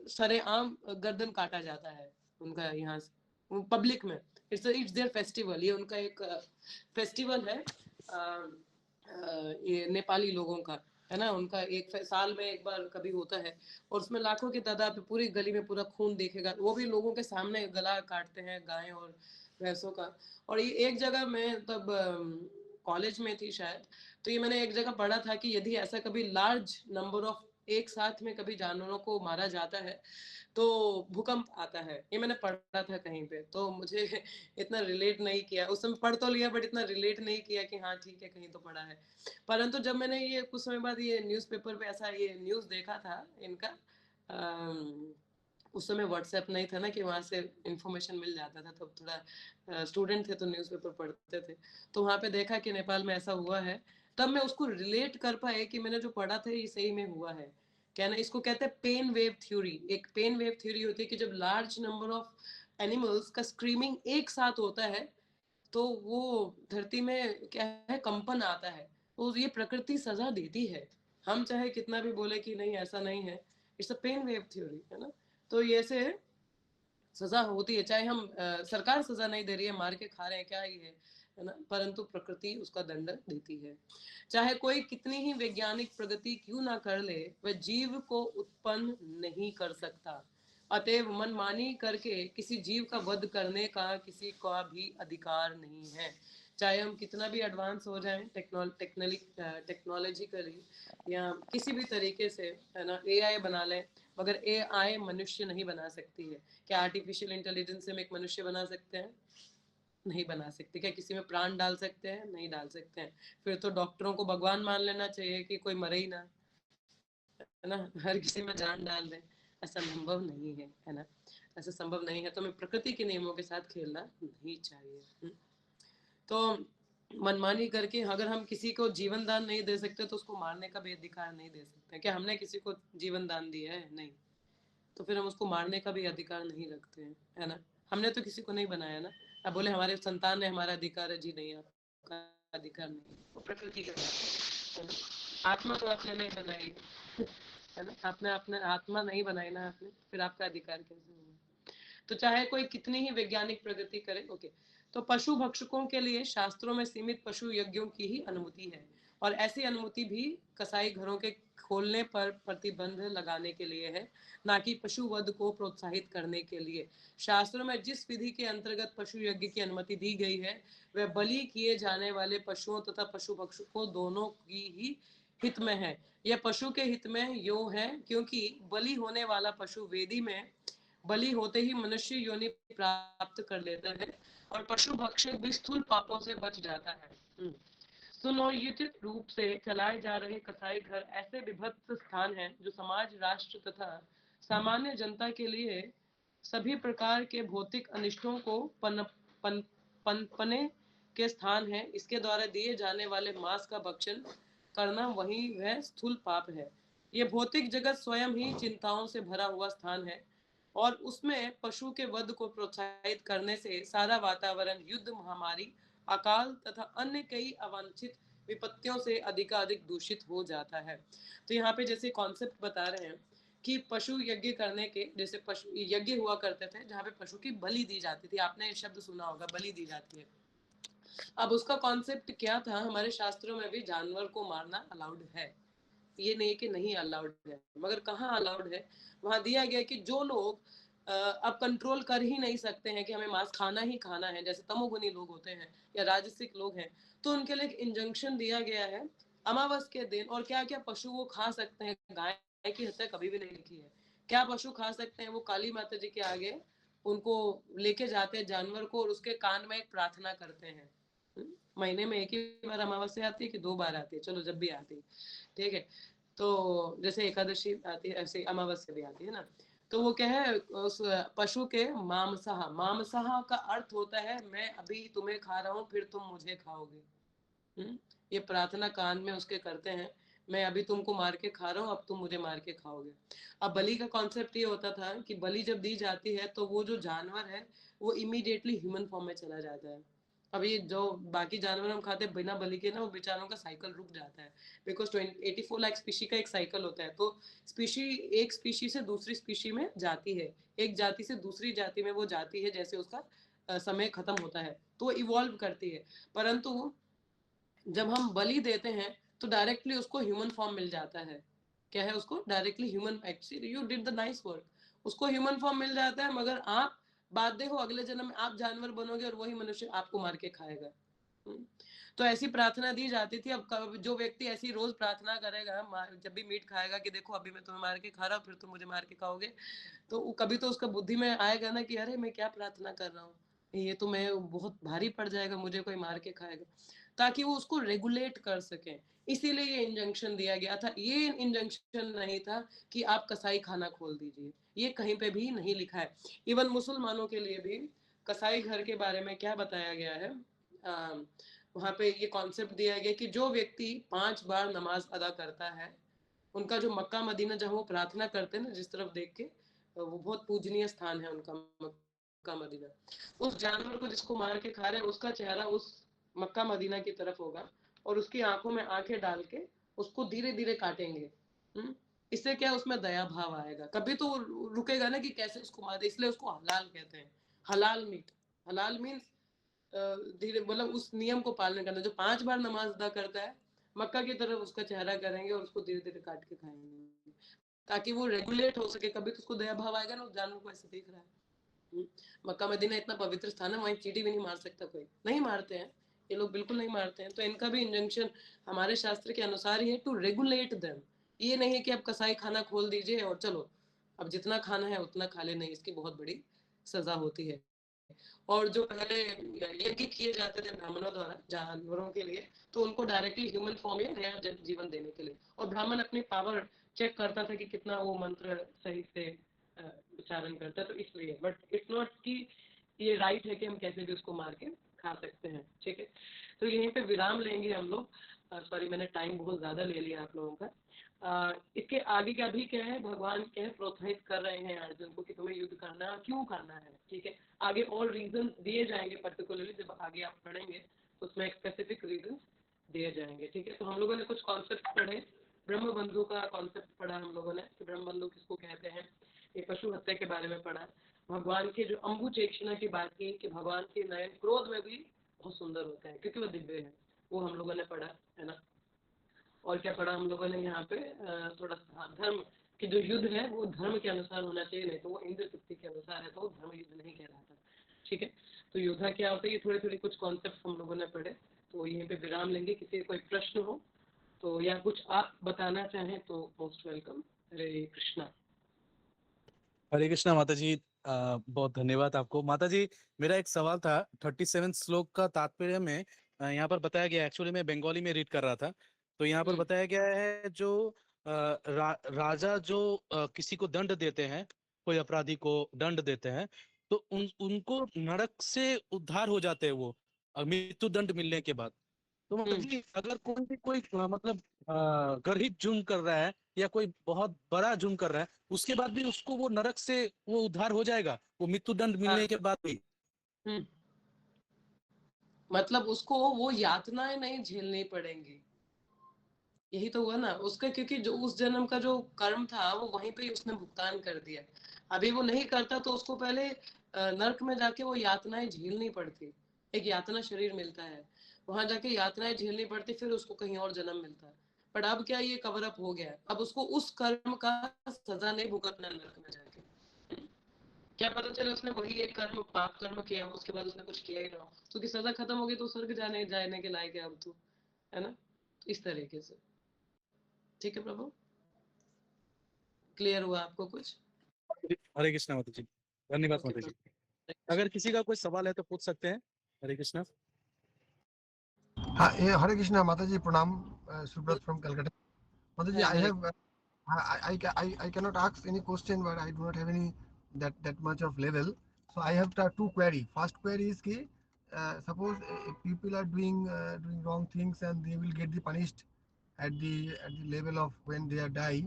सरेआम गर्दन काटा जाता है उनका, यहाँ पब्लिक में। इट्स देयर फेस्टिवल, ये उनका एक फेस्टिवल है, ये नेपाली लोगों का है ना, उनका एक साल में एक बार कभी होता है, और उसमें लाखों की तादाद में पूरी गली में पूरा खून देखेगा, वो भी लोगों के सामने गला काटते हैं गाय और भैंसों का। और ये एक जगह में तब कॉलेज में थी शायद, तो ये मैंने एक जगह पढ़ा था कि यदि ऐसा कभी लार्ज नंबर ऑफ एक साथ में कभी जानवरों को मारा जाता है तो भूकंप आता है। ये मैंने पढ़ा था कहीं पे, तो मुझे इतना रिलेट नहीं किया, उस समय पढ़ तो लिया बट इतना रिलेट नहीं किया कि हाँ ठीक है कहीं तो पढ़ा है। परंतु जब मैंने ये कुछ समय बाद ये न्यूज़पेपर पे ऐसा ये न्यूज़ देखा था इनका, उस समय व्हाट्सएप नहीं था ना कि वहाँ से इंफॉर्मेशन मिल जाता था, तो थोड़ा स्टूडेंट थे तो न्यूज़पेपर पढ़ते थे, तो वहाँ पे देखा कि नेपाल में ऐसा हुआ है, तब मैं उसको रिलेट कर पाए कि मैंने जो पढ़ा था ये सही में हुआ है। क्या ना, इसको कहते हैं पेन वेव थ्योरी। एक पेन वेव थ्योरी होती है कि जब लार्ज नंबर ऑफ एनिमल्स का स्क्रीमिंग एक साथ होता है तो वो धरती में क्या है, कंपन आता है, तो ये प्रकृति सजा देती है। हम चाहे कितना भी बोले कि नहीं ऐसा नहीं है, it's a pain wave theory, है ना। तो ये से सजा होती है, चाहे हम सरकार सजा नहीं दे रही है, मार के खा रहे हैं क्या ही है ना, परंतु प्रकृति उसका दंड देती है। चाहे कोई कितनी ही वैज्ञानिक प्रगति क्यों ना कर ले, वह जीव को उत्पन्न नहीं कर सकता। अतएव मनमानी करके किसी जीव का वध करने का किसी का भी अधिकार नहीं है। चाहे हम कितना भी एडवांस हो जाएं टेक्नोलॉजिकली या किसी भी तरीके से, है ना, एआई बना लें, मगर एआई मनुष्य नहीं बना सकती है। क्या आर्टिफिशियल इंटेलिजेंस से हम एक मनुष्य बना सकते हैं? नहीं बना सकते। क्या किसी में प्राण डाल सकते हैं? नहीं डाल सकते हैं। फिर तो डॉक्टरों को भगवान मान लेना चाहिए कि कोई मरे ही ना, है ना, हर किसी में जान डाल दें। ऐसा संभव नहीं है ना, ऐसा संभव नहीं है। तो हमें प्रकृति के नियमों के साथ खेलना नहीं चाहिए। तो मनमानी करके अगर हम किसी को जीवन दान नहीं दे सकते तो उसको मारने का भी अधिकार नहीं दे सकते। क्या हमने किसी को जीवन दान दिया है? नहीं, तो फिर हम उसको मारने का भी अधिकार नहीं रखते हैं, है ना। हमने तो किसी को नहीं बनाया ना। अब बोले हमारे संतान है हमारा अधिकार है, जी नहीं, आपका अधिकार नहीं, वो प्रकृति का है ना। आत्मा तो आपने नहीं बनाई, है ना, आपने अपने आत्मा नहीं बनाई ना आपने, फिर आपका अधिकार कैसे होगा। तो चाहे कोई कितनी ही वैज्ञानिक प्रगति करे, ओके। तो पशु भक्षकों के लिए शास्त्रों में सीमित पशु यज्ञों की ही अनुमति है, और ऐसी अनुमति भी कसाई घरों के खोलने पर प्रतिबंध लगाने के लिए है, ना कि पशु वध को प्रोत्साहित करने के लिए। शास्त्रों में जिस विधि के अंतर्गत पशु यज्ञ की अनुमति दी गई है वह बलि किए जाने वाले पशुओं तथा पशु पक्षियों दोनों की ही हित में है। यह पशु के हित में यो है क्योंकि बलि होने वाला पशु वेदी में बलि होते ही मनुष्य योनि प्राप्त कर लेता है और पशु भक्षक भी स्थूल पापों से बच जाता है। सुनियोजित रूप से चलाए जा रहे कसाई घर ऐसे विभत्स स्थान हैं जो समाज, राष्ट्र तथा सामान्य जनता के लिए सभी प्रकार के भौतिक अनिष्टों को पनपने के स्थान है। इसके द्वारा दिए जाने वाले मांस का भक्षण करना वही वह स्थूल पाप है। ये भौतिक जगत स्वयं ही चिंताओं से भरा हुआ स्थान है और उसमें पशु के वध को प्रोत्साहित करने से सारा वातावरण युद्ध, महामारी, अकाल तथा अन्य कई अवांछित विपत्तियों से अधिकाधिक दूषित हो जाता है। तो यहाँ पे जैसे कॉन्सेप्ट बता रहे हैं कि पशु यज्ञ करने के, जैसे पशु यज्ञ हुआ करते थे जहाँ पे पशु की बलि दी जाती थी, आपने शब्द सुना होगा, बलि दी जाती है। अब उसका कॉन्सेप्ट क्या था, हमारे शास्त्रों में भी जानवर को मारना अलाउड है, ये नहीं कि नहीं अलाउड है, मगर कहाँ अलाउड है, वहां दिया गया कि जो लोग अब कंट्रोल कर ही नहीं सकते हैं कि हमें मांस खाना ही खाना है, जैसे तमोगुनी लोग होते हैं या राजसिक लोग हैं, तो उनके लिए एक इंजंक्शन दिया गया है अमावस के दिन। और क्या क्या पशु वो खा सकते हैं, गाय की हत्या कभी भी नहीं लिखी है, क्या पशु खा सकते हैं, वो काली माता जी के आगे उनको लेके जाते हैं जानवर को और उसके कान में एक प्रार्थना करते हैं। महीने में एक ही बार अमावस्या आती है कि 2 बार आती है, चलो जब भी आती है, ठीक है। तो जैसे एकादशी आती है ऐसे अमावस्या भी आती है ना। तो वो क्या है, उस पशु के मांसहा, मांसहा का अर्थ होता है मैं अभी तुम्हें खा रहा हूँ फिर तुम मुझे खाओगे। ये प्रार्थना कान में उसके करते हैं, मैं अभी तुमको मार के खा रहा हूँ, अब तुम मुझे मार के खाओगे। अब बलि का कॉन्सेप्ट ये होता था कि बलि जब दी जाती है तो वो जो जानवर है वो इमीडिएटली ह्यूमन फॉर्म में चला जाता है। अब ये जो बाकी जानवर हम खाते हैं बिना बलि के ना, वो बेचारों का साइकिल रुक जाता है, बिकॉज 84 लाख स्पीशी का एक साइकिल होता है। तो स्पीशी एक स्पीशी से दूसरी स्पीशी में जाती है, एक जाति से दूसरी जाति में वो जाती है, जैसे उसका समय खत्म होता है तो वो इवॉल्व करती है। परंतु जब हम बलि देते हैं तो डायरेक्टली उसको ह्यूमन फॉर्म मिल जाता है। क्या है उसको directly human, actually you did the nice work, उसको ह्यूमन फॉर्म मिल जाता है, मगर आप बाध्य हो अगले जन्म में आप जानवर बनोगे और वही मनुष्य आपको मार के खाएगा। तो ऐसी प्रार्थना दी जाती थी। अब जो व्यक्ति ऐसी रोज प्रार्थना करेगा जब भी मीट खाएगा कि देखो अभी मैं तुम्हें मार के खा रहा हूँ फिर तुम मुझे मार के खाओगे, तो कभी तो उसका बुद्धि में आएगा ना कि अरे मैं क्या प्रार्थना कर रहा हूँ, ये तो मैं बहुत भारी पड़ जाएगा, मुझे कोई मार के खाएगा, ताकि वो उसको रेगुलेट कर सके। इसीलिए ये इंजंक्शन दिया गया था। ये इंजंक्शन नहीं था कि आप कसाई खाना खोल दीजिए, ये कहीं पे भी नहीं लिखा है। इवन मुसलमानों के लिए भी कसाई घर के बारे में क्या बताया गया है, वहां पे ये कॉन्सेप्ट दिया गया कि जो व्यक्ति 5 बार नमाज अदा करता है, उनका जो मक्का मदीना जहाँ वो प्रार्थना करते हैं ना जिस तरफ देख के, वो बहुत पूजनीय स्थान है उनका मक्का मदीना। उस जानवर को जिसको मार के खा रहे हैं उसका चेहरा उस मक्का मदीना की तरफ होगा और उसकी आंखों में आंखें डाल के उसको धीरे धीरे काटेंगे। इससे क्या उसमें दया भाव आएगा, कभी तो रुकेगा ना कि कैसे उसको मार दे, इसलिए उसको हलाल कहते हैं, हलाल मीट। हलाल मीन्स धीरे, मतलब उस नियम को पालन करना। जो 5 बार नमाज अदा करता है मक्का की तरफ उसका चेहरा करेंगे और उसको धीरे धीरे काट के खाएंगे, ताकि वो रेगुलेट हो सके। कभी तो उसको दया भाव आएगा ना, उस जानवर को ऐसे देख रहा है। मक्का मदीना इतना पवित्र स्थान है, वहीं चींटी भी नहीं मार सकता कोई, नहीं मारते हैं ये लोग, बिल्कुल नहीं मारते हैं। तो इनका भी इंजंक्शन हमारे शास्त्र के अनुसार ही है, टू रेगुलेट देम। ये नहीं है कि आप कसाई खाना खोल दीजिए और चलो अब जितना खाना है उतना खा ले, नहीं, इसकी बहुत बड़ी सजा होती है। और जो पहले यज्ञ किए जाते थे ब्राह्मणों द्वारा जानवरों के लिए, तो उनको डायरेक्टली ह्यूमन फॉर्म में नया जीवन देने के लिए, और ब्राह्मण अपनी पावर चेक करता था कि कितना वो मंत्र सही से उच्चारण करता है, तो इसलिए। बट इट्स नॉट कि ये राइट है कि हम कैसे भी उसको मार के खा सकते हैं, ठीक है। तो यहीं पे विराम लेंगे हम लोग। सॉरी मैंने टाइम बहुत ज्यादा ले लिया आप लोगों का। इसके आगे का भी क्या है, भगवान क्या है प्रोत्साहित कर रहे हैं अर्जुन को कि तुम्हें युद्ध करना, क्यों करना है, ठीक है। आगे और रीजन दिए जाएंगे, पर्टिकुलरली जब आगे आप पढ़ेंगे उसमें एक स्पेसिफिक रीजन दिए जाएंगे, ठीक है। तो हम लोगों ने कुछ कॉन्सेप्ट पढ़े, ब्रह्म बंधु का कॉन्सेप्ट पढ़ा हम लोगों ने कि ब्रह्म बंधु किसको कहते हैं, ये पशु हत्या के बारे में पढ़ा, भगवान के जो अंबुचेक्षणा की बात की कि भगवान के नयन क्रोध में भी बहुत सुंदर होता है क्योंकि वो दिव्य है, वो हम लोगों ने पढ़ा, है ना। और क्या पढ़ा हम लोगों ने यहाँ पे थोड़ा सा धर्म कि जो युद्ध है वो धर्म के अनुसार होना चाहिए, नहीं तो वो इंद्र तृप्ति के अनुसार है तो वो धर्म युद्ध नहीं कहलाता। ठीक है, तो योद्धा क्या होता है, ये थोड़े थोड़े कुछ कॉन्सेप्ट हम लोगों ने पढ़े, तो यहीं पे विराम लेंगे। किसी का कोई प्रश्न हो तो या कुछ आप बताना चाहें तो मोस्ट वेलकम। हरे कृष्णा। हरे कृष्णा माता जी, बहुत धन्यवाद आपको। माता जी, मेरा एक सवाल था 37 श्लोक का तात्पर्य में यहाँ पर बताया गया, एक्चुअली मैं बंगाली में रीड कर रहा था, तो यहाँ पर बताया गया है जो राजा जो किसी को दंड देते हैं, कोई अपराधी को दंड देते हैं, तो उनको नरक से उद्धार हो जाते हैं वो मृत्यु दंड मिलने के बाद। तो माता जी, अगर कोई भी कोई मतलब गरीब जुर्म कर रहा है या कोई बहुत बड़ा जुर्म कर रहा है, उसके बाद भी उसको वो नरक से वो उद्धार हो जाएगा, वो मृत्यु दंड मिलने के बाद भी? मतलब उसको वो यातनाएं नहीं झेलनी पड़ेंगी, यही तो हुआ ना उसका, क्योंकि जो उस जन्म का जो कर्म था वो वहीं पे ही उसने भुगतान कर दिया। अभी वो नहीं करता तो उसको पहले नरक में जाके वो यातनाएं झेलनी पड़ती, एक यातना शरीर मिलता है, वहां जाके यातनाएं झेलनी पड़ती, फिर उसको कहीं और जन्म मिलता है। पर अब क्या, ये कवर अप हो गया है, अब उसको उस कर्म का सजा नहीं भुगतना नरक में जाके। क्या पता चले उसने वही एक कर्म पाप कर्म किया, उसके बाद उसने कुछ किया ही ना हो, तो उसकी सजा खत्म होगी तो स्वर्ग जाने के लायक है अब तो, है ना, इस तरीके से। ठीक है प्रभु, क्लियर हुआ आपको कुछ? हरे कृष्णा माता जी, धन्यवाद माता जी। अगर किसी का कोई सवाल है तो पूछ सकते हैं। हरे कृष्णा। हाँ, हरे कृष्णा माता जी, प्रणाम। सुब्रत फ्रॉम कलकत्ता। माता जी, I have I cannot ask any question, but I do not have any that much of level. So I have two query. First query is कि suppose people are doing wrong things and they will get the punished at the level of when they are die.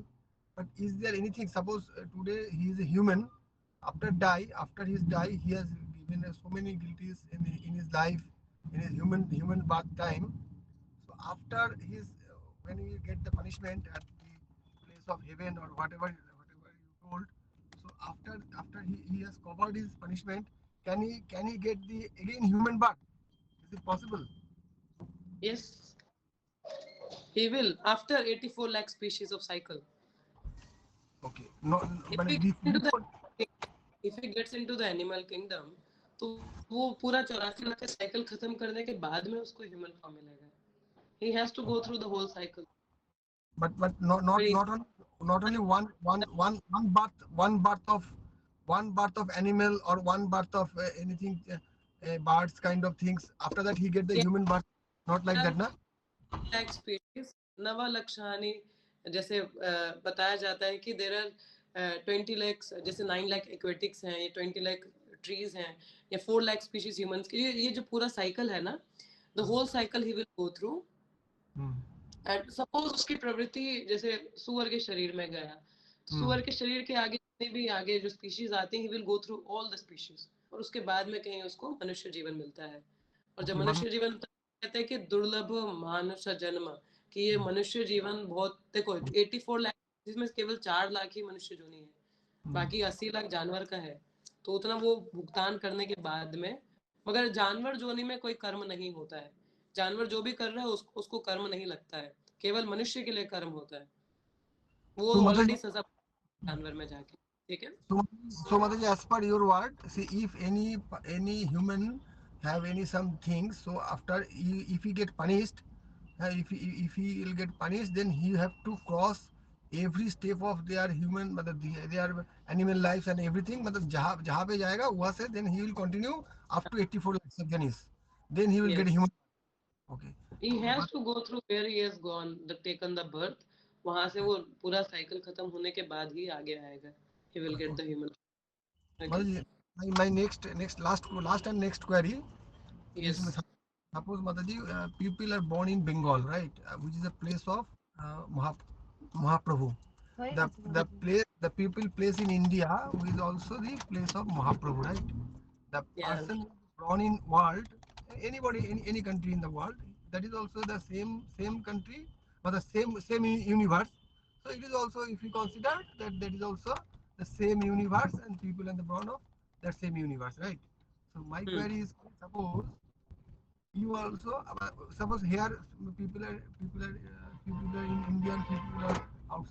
But is there anything? Suppose today he is a human. After his die, he has given so many guilties in his life, in his human birth time. So after his when he get the punishment at the place of heaven or whatever you told, so after he has covered his punishment, can he get the again human birth? Is it possible? Yes, he will after 84 lakh species of cycle. Okay. No, If but he gets into the animal kingdom, तो वो पूरा 84 लाख का cycle खत्म करने के बाद में उसको ह्यूमन फॉर्म मिलेगा. He has to go through the whole cycle. But not only one birth of animal or one birth of anything, birds kind of things. After that he get the human birth. Not like that, na? Lakh species, नवा लक्षानी, जैसे बताया जाता है कि there are 20 lakh, जैसे 9 lakh aquatics हैं, ये 20 lakh trees हैं, या 4 लाख स्पीशीज ह्यूमंस के, ये जो पूरा साइकिल है ना, द होल साइकिल ही will go through. And suppose उसकी प्रवृत्ति जैसे सुअर के शरीर में गया, तो सुअर के शरीर के आगे जितने भी आगे जो स्पीशीज आती हैं, ही will go through all the species, और उसके बाद में कहीं उसको मनुष्य जीवन मिलता है. और जब मनुष्य जीवन, कहते हैं कि दुर्लभ मानुष जन्म, कि ये मनुष्य जीवन बहुत, देखो 84 लाख जिसमें केवल 4 लाख ही मनुष्य जोनी है, बाकी 80 लाख जानवर का है, तो उतना वो भुगतान करने के बाद में. मगर जानवर जोनी में कोई कर्म नहीं होता है, जानवर जो भी कर रहा है उसको कर्म नहीं लगता है, केवल मनुष्य के लिए कर्म होता है, वो ऑलरेडी सजा जानवर में जाके. ठीक है. So Mataji, as per your word, see, if any human have any some things, so after if he get punished, if he will get punished, then he have to cross every step of their human, मतलब their animal lives and everything, मतलब जहाँ पे जाएगा वहाँ से, then he will continue up to 84 lakhs of journeys, then he will get human. Okay. He has to go through where he has gone, taken the birth. वहां से वो पूरा साइकिल खत्म होने के बाद ही आगे आएगा. He will get the human. Okay. My next last and next query. Yes. Suppose Mataji, people are born in Bengal, right, which is a place of Mahaprabhu. The people place in India, who is also the place of Mahaprabhu, right? The person born in world, anybody, any country in the world, that is also the same country, but the same universe. So it is also, if you consider that is also the same universe and people in the born of that same universe, right? So my query is, suppose you also suppose here people are in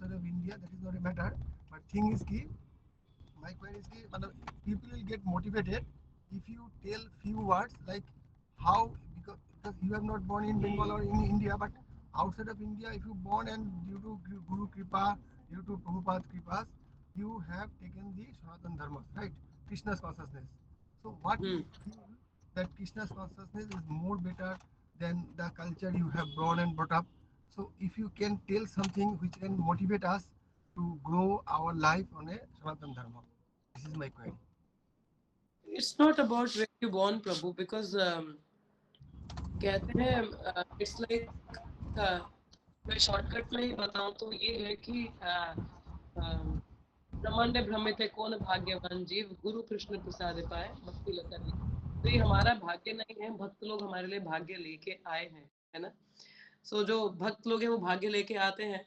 outside of India, that is not a matter. But thing is key, my query is key, people will get motivated if you tell few words like how, because you have not born in Bengal or in India, but outside of India, if you born and due to Guru Kripa, due to Prabhupada's Kripas, you have taken the Sanatana Dharma, right? Krishna's consciousness. So what you feel that Krishna's consciousness is more better than the culture you have born and brought up. So if you can tell something which can motivate us to grow our life on a Sanatana Dharma. This is my query. It's not about where you born, Prabhu, because कहते हैं it's like मैं shortcut में ही बताऊं तो ये है कि ब्रह्मांड भ्रमित है कौन भाग्यवान जीव गुरु कृष्ण प्रसाद पाए भक्ति लता ली। तो ये हमारा भाग्य नहीं है, भक्त लोग हमारे लिए भाग्य लेके आए हैं, है ना। सो जो भक्त लोग हैं वो भाग्य लेके आते हैं।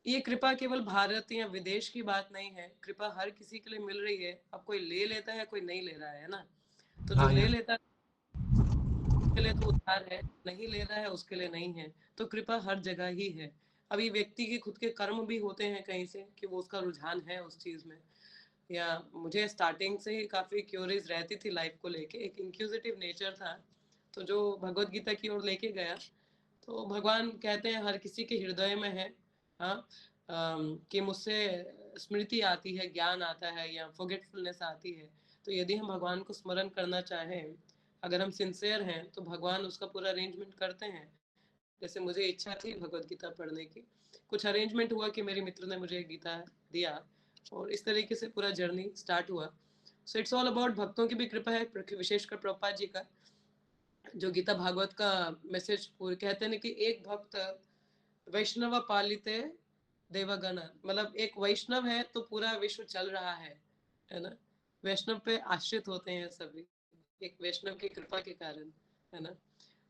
ये कृपा केवल भारत या विदेश की बात नहीं है, कृपा हर किसी के लिए मिल रही है। अब कोई ले लेता है, कोई नहीं ले रहा है ना। तो जो ले लेता है उसके लिए तो उद्धार है, नहीं ले रहा है उसके लिए नहीं है। तो कृपा हर जगह ही है। अभी व्यक्ति के खुद के कर्म भी होते हैं कहीं से कि वो उसका रुझान है उस चीज में। या मुझे स्टार्टिंग से ही काफी क्यूरियस रहती थी लाइफ को लेके, एक इंक्यूजिटिव नेचर था। तो जो भगवत गीता की ओर लेके गया, तो भगवान कहते हैं हर किसी के हृदय में है, हाँ, कि मुझसे स्मृति आती है, ज्ञान आता है या फॉरगेटफुलनेस आती है। तो यदि हम भगवान को स्मरण करना चाहें, अगर हम सिंसियर हैं, तो भगवान उसका पूरा अरेंजमेंट करते हैं। जैसे मुझे इच्छा थी भगवत गीता पढ़ने की, कुछ अरेंजमेंट हुआ कि मेरे मित्र ने मुझे गीता दिया और इस तरीके से पूरा जर्नी स्टार्ट हुआ। सो इट्स ऑल अबाउट भक्तों की भी कृपा है, विशेषकर प्रभुपाद जी का जो गीता भागवत का मैसेज पूरे कहते हैं कि एक भक्त वैष्णव पालिते देवगण, मतलब एक वैष्णव है तो पूरा विश्व चल रहा है ना। वैष्णव पे आश्रित होते हैं सभी, एक वैष्णव की कृपा के कारण, है ना।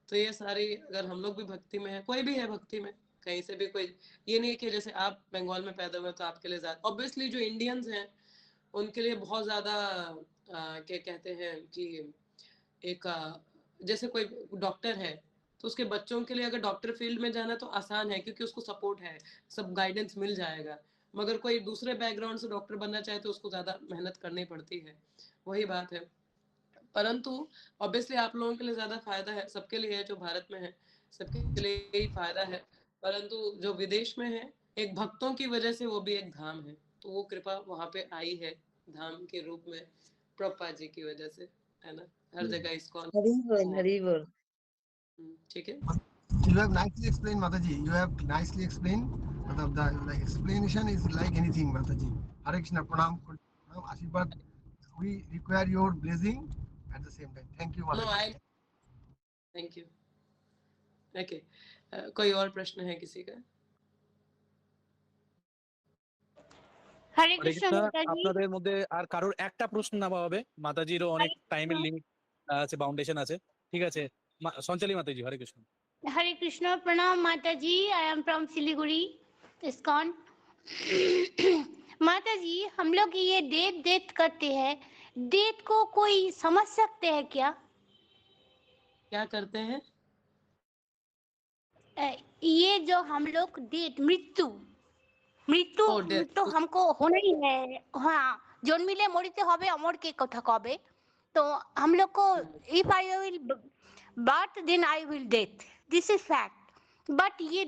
तो ये सारी, अगर हम लोग भी भक्ति में है, कोई भी है भक्ति में कहीं से भी, कोई ये नहीं कि जैसे आप बंगाल में पैदा हुए तो आपके लिए ज्यादा, ऑब्वियसली जो इंडियंस हैं उनके लिए बहुत ज्यादा क्या कहते हैं कि एक जैसे कोई डॉक्टर है तो उसके बच्चों के लिए अगर डॉक्टर फील्ड में जाना तो आसान है क्योंकि उसको सपोर्ट है, सब गाइडेंस मिल जाएगा। मगर कोई दूसरे बैकग्राउंड से डॉक्टर बनना चाहे तो उसको ज्यादा मेहनत करनी पड़ती है, वही बात है। परंतु ऑब्वियसली आप लोगों के लिए ज्यादा फायदा है, सबके लिए है, जो भारत में है सबके लिए ही फायदा है। परंतु जो विदेश में है, एक भक्तों की वजह से वो भी एक धाम है, तो वो कृपा वहां पे आई है धाम के रूप में प्रभुपाद जी की वजह से, है ना। हर जगह इस्कॉन, हरि बोल। ठीक है। You have nicely explained, Mataji. You have nicely explained. The explanation is like anything, Mataji. Hare Krishna, pranam, Ashirwad. We require your blessing at the same time. Thank you, no I, Mataji. Thank you. Okay, कोई और प्रश्न है किसी का? हरे হরে कृष्ण কৃষ্ণ। माताजी। আপনাদের মধ্যে আর কারোর একটা প্রশ্ন নেওয়া হবে, মাতাজিরও অনেক টাইমের লিমিট আছে, বাউন্ডেশন আছে, ঠিক আছে। সঞ্চালী মাতাজি, হরে কৃষ্ণ। हरे कृष्ण, प्रणाम माता जी। I am from Siliguri, ISKCON. माता जी, हम लोग ये डेट डेट करते हैं, डेट को कोई समझ सकते हैं क्या? क्या करते हैं? ये जो हम लोग डेट, मृत्यु মৃত্যু Oh, death. তো हमको होना ही है। हाँ, জন্মিলে মরিতে হবে, অমর কে কথা কবে। तो हम लोग को if I will birth then I will death, this is fact। But ये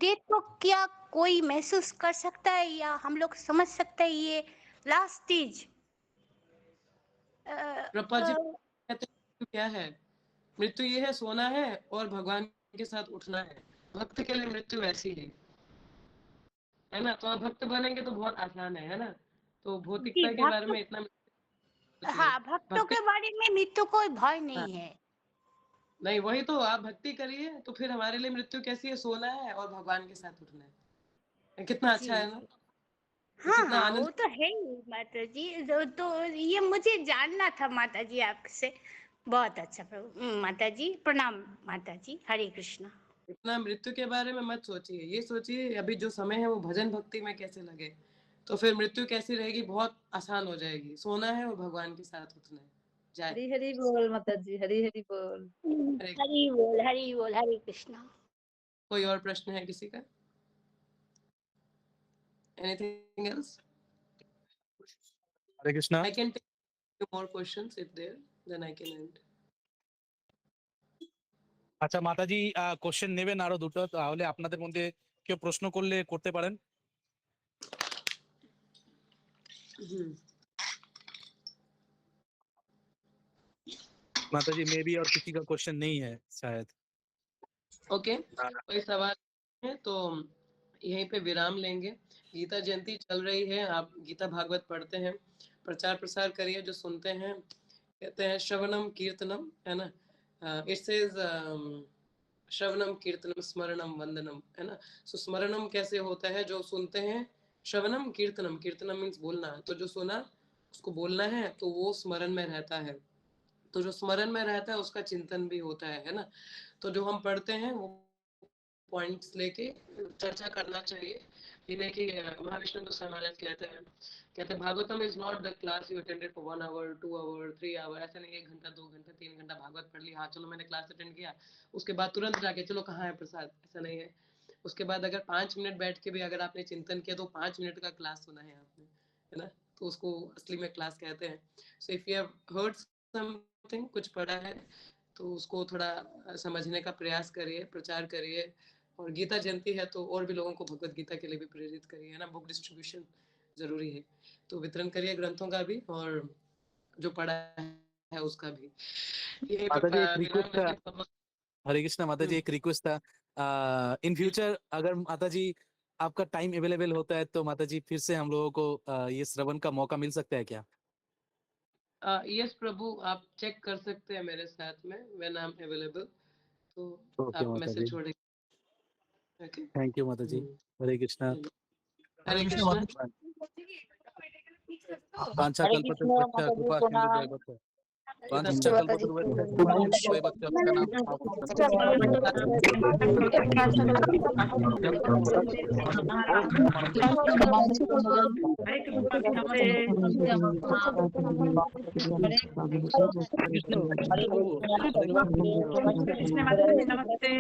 डेथ को क्या कोई महसूस कर सकता है या हम लोग समझ सकते हैं ये लास्ट स्टेज? प्रभुपाद जी कहते हैं क्या है? मृत्यु ये है, सोना है और भगवान के साथ उठना है। भक्त के लिए मृत्यु ऐसी है ना। तो आप भक्त बनेंगे तो बहुत आसान है ना। तो भौतिकता के बारे में इतना, हाँ, भक्तों के बारे में मृत्यु कोई भय नहीं है। नहीं, वही तो, आप भक्ति करिए तो फिर हमारे लिए मृत्यु कैसी है? सोना है और भगवान के साथ उठना है। कितना अच्छा है ना। हाँ, वो तो है ही माता जी। तो ये मुझे जानना था माता जी आपसे। बहुत अच्छा प्रभु। माता जी प्रणाम। माता जी हरे कृष्णा। इतना मृत्यु के बारे में मत सोचिए, ये सोचिए अभी जो समय है वो भजन भक्ति में कैसे लगे, तो फिर मृत्यु कैसी रहेगी, बहुत आसान हो जाएगी। सोना है और भगवान के साथ उठना है। जय हरि हरि बोल माता जी, हरि हरि बोल। हरि बोल, हरि बोल, हरे कृष्णा। कोई और प्रश्न है किसी का? Anything else? Hare Krishna. I can take few more questions if there, then I can end. আচ্ছা মাতাজি কোশ্চেন নেবেন আরো দুটো, তাহলে আপনাদের মধ্যে কেউ প্রশ্ন করলে করতে পারেন। माताजी मे भी और किसी का क्वेश्चन नहीं है शायद। ओके, कोई सवाल है तो यहीं पे विराम लेंगे। गीता जयंती चल रही है, आप गीता भागवत पढ़ते हैं, प्रचार प्रसार करिए। जो सुनते हैं कहते हैं श्रवणम कीर्तनम, है ना। इट सेज श्रवणम कीर्तनम स्मरणम वंदनम, है ना। सो स्मरणम कैसे होता है? जो सुनते हैं, श्रवणम कीर्तनम, कीर्तनम मीन्स बोलना, तो जो सुना उसको बोलना है तो वो स्मरण में रहता है। तो जो स्मरण में रहता है उसका चिंतन भी होता है ना। तो जो हम पढ़ते हैं वो पॉइंट्स लेके चर्चा करना चाहिए। जिन्हें कि महाविष्णु गोस्वामी महाराज कहते हैं Bhagavatam is not the class you attended for 1 hour 2 hour 3 hour. ऐसा नहीं 1 घंटा 2 घंटा 3 घंटा भागवत पढ़ लिया, हाँ चलो मैंने क्लास अटेंड किया, उसके बाद तुरंत जाके चलो कहाँ है प्रसाद, ऐसा नहीं है। उसके बाद अगर 5 मिनट बैठ के भी अगर आपने चिंतन किया तो 5 मिनट का क्लास सुना है आपने, है ना। तो उसको असली में क्लास कहते हैं। So if you have heard something, कुछ पढ़ा है तो उसको थोड़ा समझने का प्रयास करिए, प्रचार करिए। और गीता जयंती है तो और भी लोगों को भगवत गीता के लिए भी प्रेरित करिए, है ना। बुक डिस्ट्रीब्यूशन जरूरी है, तो वितरण करिए ग्रंथों का भी और जो पढ़ा है उसका भी। ये माताजी एक रिक्वेस्ट था, विराम हरे कृष्णा माताजी एक रिक्वेस्ट था, इन फ्यूचर अगर माताजी आपका टाइम अवेलेबल होता है तो माताजी फिर से हम लोगों को ये श्रवण का मौका मिल सकता है क्या? यस प्रभु, आप चेक कर सकते हैं मेरे साथ में व्हेन आई एम अवेलेबल, तो ओके आप मैसेज माताजी, छोड़िए। ओके, थैंक यू माताजी। हरे कृष्णा। हरे कृष्ण कृष्णा। माताजी। वांछा हरे कल्पतरुभ्यश्च कृष्ण माताजी कृपा प्रणाम। सिन्धुभ्यः वांछा माताजी कल्पतरुभ्यश्च कृपा सिन्धुभ्यः भक्त्या नाम हरे कृष्ण नमस्ते।